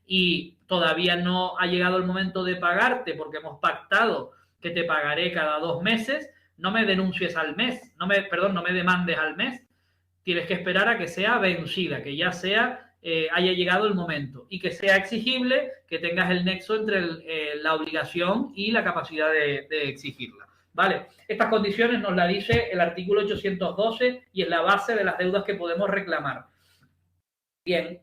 y todavía no ha llegado el momento de pagarte porque hemos pactado que te pagaré cada 2 meses, no me denuncies al mes, no me demandes al mes. Tienes que esperar a que sea vencida, que ya haya llegado el momento y que sea exigible, que tengas el nexo entre la obligación y la capacidad de exigirla. ¿Vale? Estas condiciones nos las dice el artículo 812 y es la base de las deudas que podemos reclamar. Bien,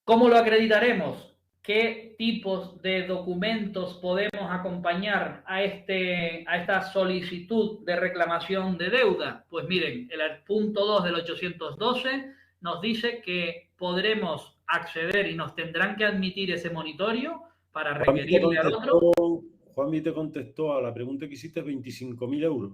¿cómo lo acreditaremos? ¿Qué tipos de documentos podemos acompañar a esta solicitud de reclamación de deuda? Pues miren, el punto 2 del 812 nos dice que podremos acceder y nos tendrán que admitir ese monitorio para requerirle al otro. Juanmi te contestó a la pregunta que hiciste, 25.000 euros.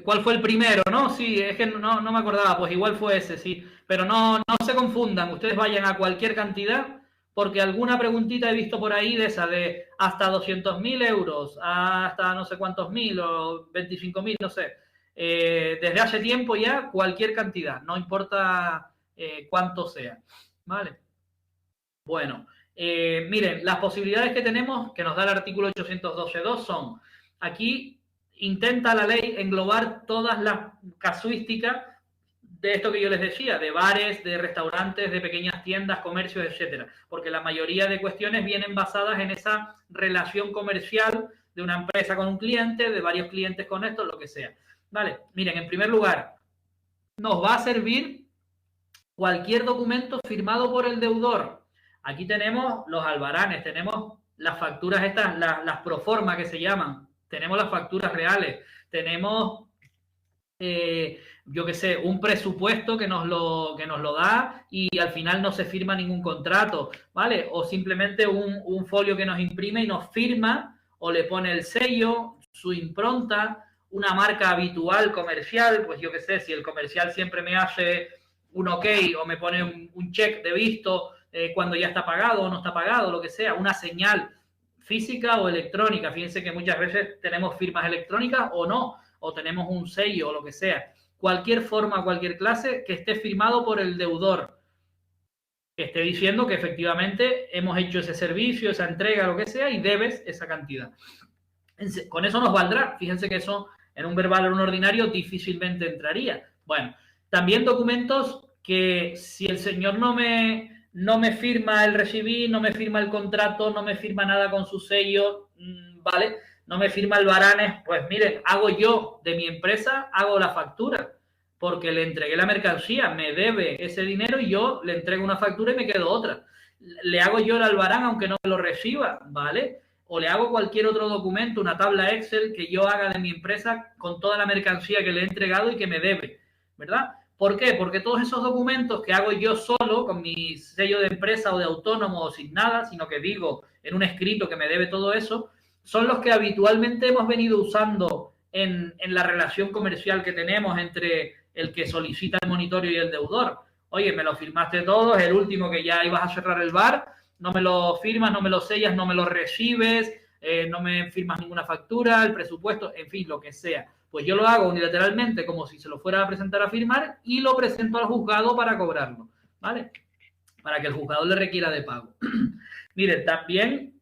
¿Cuál fue el primero? No, sí, es que no me acordaba, pues igual fue ese, sí. Pero no se confundan, ustedes vayan a cualquier cantidad, porque alguna preguntita he visto por ahí de esa de hasta 200.000 euros, hasta no sé cuántos mil o 25.000, no sé. Desde hace tiempo ya cualquier cantidad, no importa cuánto sea, ¿vale? Bueno, miren, las posibilidades que tenemos, que nos da el artículo 812.2 son, aquí intenta la ley englobar todas las casuísticas de esto que yo les decía, de bares, de restaurantes, de pequeñas tiendas, comercios, etcétera, porque la mayoría de cuestiones vienen basadas en esa relación comercial de una empresa con un cliente, de varios clientes con esto, lo que sea. Vale, miren, en primer lugar, nos va a servir cualquier documento firmado por el deudor. Aquí tenemos los albaranes, tenemos las facturas estas, las proforma que se llaman, tenemos las facturas reales, tenemos yo qué sé, un presupuesto que nos lo da y al final no se firma ningún contrato, ¿vale? O simplemente un folio que nos imprime y nos firma o le pone el sello, su impronta, una marca habitual comercial, pues yo qué sé, si el comercial siempre me hace un ok o me pone un check de visto cuando ya está pagado o no está pagado, lo que sea, una señal física o electrónica. Fíjense que muchas veces tenemos firmas electrónicas o no, o tenemos un sello o lo que sea. Cualquier forma, cualquier clase que esté firmado por el deudor, que esté diciendo que efectivamente hemos hecho ese servicio, esa entrega, lo que sea, y debes esa cantidad. Con eso nos valdrá. Fíjense que eso en un verbal o en un ordinario difícilmente entraría. Bueno, también documentos que si el señor no me firma el recibí, no me firma el contrato, no me firma nada con su sello, ¿vale? No me firma el baranes, pues miren, hago yo de mi empresa, hago la factura, porque le entregué la mercancía, me debe ese dinero y yo le entrego una factura y me quedo otra. Le hago yo el albarán aunque no me lo reciba, ¿vale? O le hago cualquier otro documento, una tabla Excel que yo haga de mi empresa con toda la mercancía que le he entregado y que me debe, ¿verdad? ¿Por qué? Porque todos esos documentos que hago yo solo, con mi sello de empresa o de autónomo o sin nada, sino que digo en un escrito que me debe todo eso, son los que habitualmente hemos venido usando en la relación comercial que tenemos entre el que solicita el monitorio y el deudor. Oye, me lo firmaste todo, es el último que ya ibas a cerrar el bar, no me lo firmas, no me lo sellas, no me lo recibes, no me firmas ninguna factura, el presupuesto, en fin, lo que sea. Pues yo lo hago unilateralmente como si se lo fuera a presentar a firmar y lo presento al juzgado para cobrarlo, ¿vale? Para que el juzgado le requiera de pago. Miren, también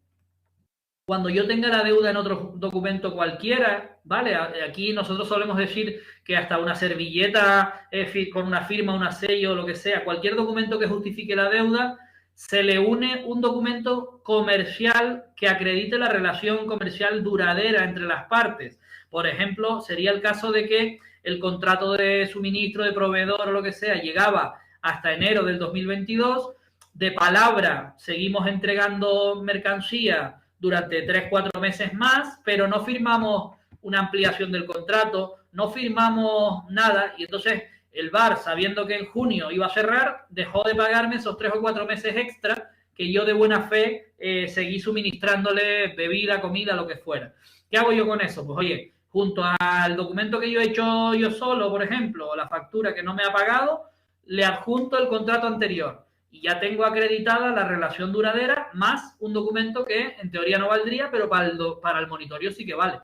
cuando yo tenga la deuda en otro documento cualquiera, ¿vale? Aquí nosotros solemos decir que hasta una servilleta con una firma, un sello, lo que sea, cualquier documento que justifique la deuda, se le une un documento comercial que acredite la relación comercial duradera entre las partes. Por ejemplo, sería el caso de que el contrato de suministro, de proveedor o lo que sea llegaba hasta enero del 2022, de palabra seguimos entregando mercancía durante 3, 4 meses más, pero no firmamos una ampliación del contrato, no firmamos nada, y entonces el bar, sabiendo que en junio iba a cerrar, dejó de pagarme esos 3 o 4 meses extra que yo de buena fe seguí suministrándole bebida, comida, lo que fuera. ¿Qué hago yo con eso? Pues oye, junto al documento que yo he hecho yo solo, por ejemplo, o la factura que no me ha pagado, le adjunto el contrato anterior y ya tengo acreditada la relación duradera más un documento que en teoría no valdría, pero para el monitorio sí que vale.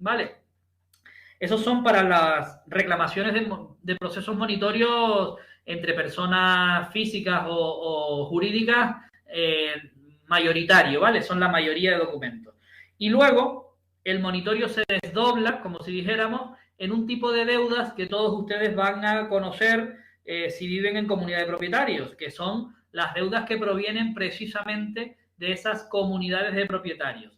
¿Vale? Esos son para las reclamaciones de procesos monitorios entre personas físicas o jurídicas mayoritario, ¿vale? Son la mayoría de documentos. Y luego el monitorio se desdobla, como si dijéramos, en un tipo de deudas que todos ustedes van a conocer si viven en comunidad de propietarios, que son las deudas que provienen precisamente de esas comunidades de propietarios.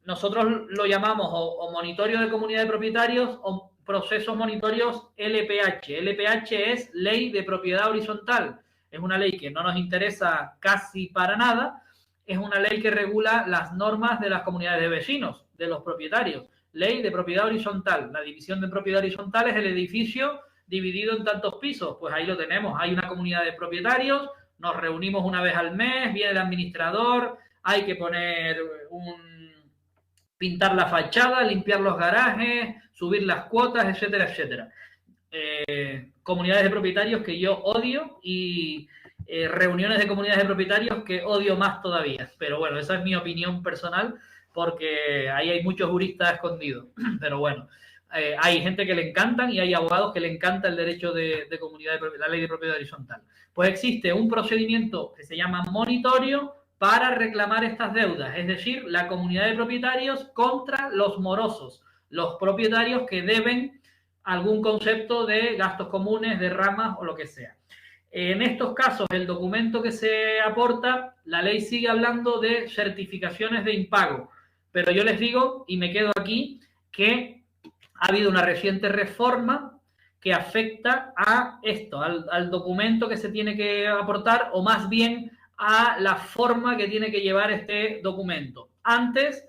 Nosotros lo llamamos o monitorio de comunidad de propietarios o procesos monitorios LPH. LPH es Ley de Propiedad Horizontal. Es una ley que no nos interesa casi para nada. Es una ley que regula las normas de las comunidades de vecinos, de los propietarios. Ley de Propiedad Horizontal. La división de propiedad horizontal es el edificio dividido en tantos pisos. Pues ahí lo tenemos. Hay una comunidad de propietarios, nos reunimos una vez al mes, viene el administrador, hay que poner pintar la fachada, limpiar los garajes, subir las cuotas, etcétera, etcétera. Comunidades de propietarios que yo odio y reuniones de comunidades de propietarios que odio más todavía. Pero bueno, esa es mi opinión personal porque ahí hay muchos juristas escondidos. Pero bueno, hay gente que le encantan y hay abogados que le encanta el derecho de comunidad, la ley de propiedad horizontal. Pues existe un procedimiento que se llama monitorio para reclamar estas deudas, es decir, la comunidad de propietarios contra los morosos, los propietarios que deben algún concepto de gastos comunes, de ramas o lo que sea. En estos casos, el documento que se aporta, la ley sigue hablando de certificaciones de impago, pero yo les digo, y me quedo aquí, que ha habido una reciente reforma que afecta a esto, al documento que se tiene que aportar, o más bien a la forma que tiene que llevar este documento. Antes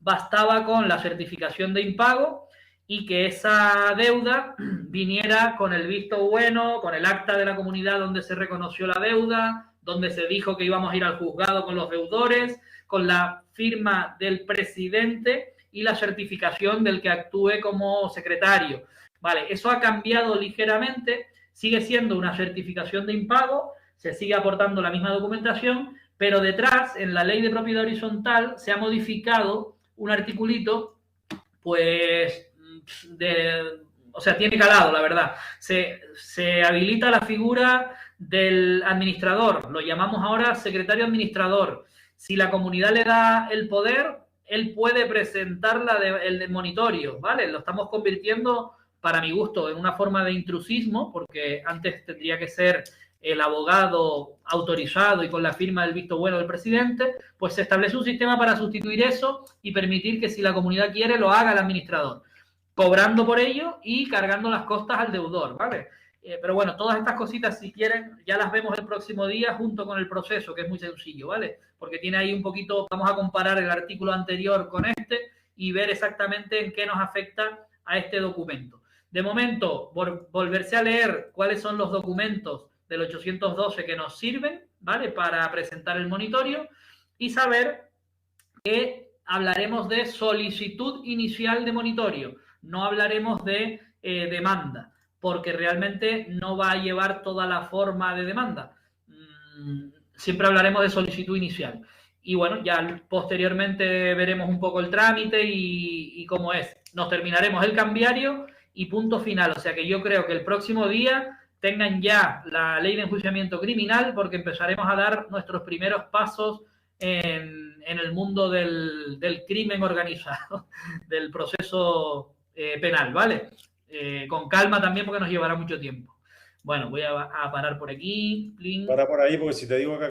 bastaba con la certificación de impago y que esa deuda viniera con el visto bueno, con el acta de la comunidad donde se reconoció la deuda, donde se dijo que íbamos a ir al juzgado con los deudores, con la firma del presidente y la certificación del que actúe como secretario. Vale, eso ha cambiado ligeramente, sigue siendo una certificación de impago, se sigue aportando la misma documentación, pero detrás, en la ley de propiedad horizontal, se ha modificado un articulito, pues, o sea, tiene calado, la verdad. Se habilita la figura del administrador, lo llamamos ahora secretario administrador. Si la comunidad le da el poder, él puede presentar el monitorio, ¿vale? Lo estamos convirtiendo, para mi gusto, en una forma de intrusismo, porque antes tendría que ser el abogado autorizado y con la firma del visto bueno del presidente, pues se establece un sistema para sustituir eso y permitir que si la comunidad quiere lo haga el administrador, cobrando por ello y cargando las costas al deudor, ¿vale? Pero bueno, todas estas cositas, si quieren, ya las vemos el próximo día junto con el proceso, que es muy sencillo, ¿vale? Porque tiene ahí un poquito, vamos a comparar el artículo anterior con este y ver exactamente en qué nos afecta a este documento. De momento, volverse a leer cuáles son los documentos del 812 que nos sirven, ¿vale? Para presentar el monitorio y saber que hablaremos de solicitud inicial de monitorio, no hablaremos de demanda, porque realmente no va a llevar toda la forma de demanda. Siempre hablaremos de solicitud inicial. Y bueno, ya posteriormente veremos un poco el trámite y cómo es. Nos terminaremos el cambiario y punto final. O sea que yo creo que el próximo día tengan ya la ley de enjuiciamiento criminal, porque empezaremos a dar nuestros primeros pasos en el mundo del crimen organizado, del proceso penal, ¿vale? Con calma también, porque nos llevará mucho tiempo. Bueno, voy a parar por aquí. Para por ahí, porque si te digo que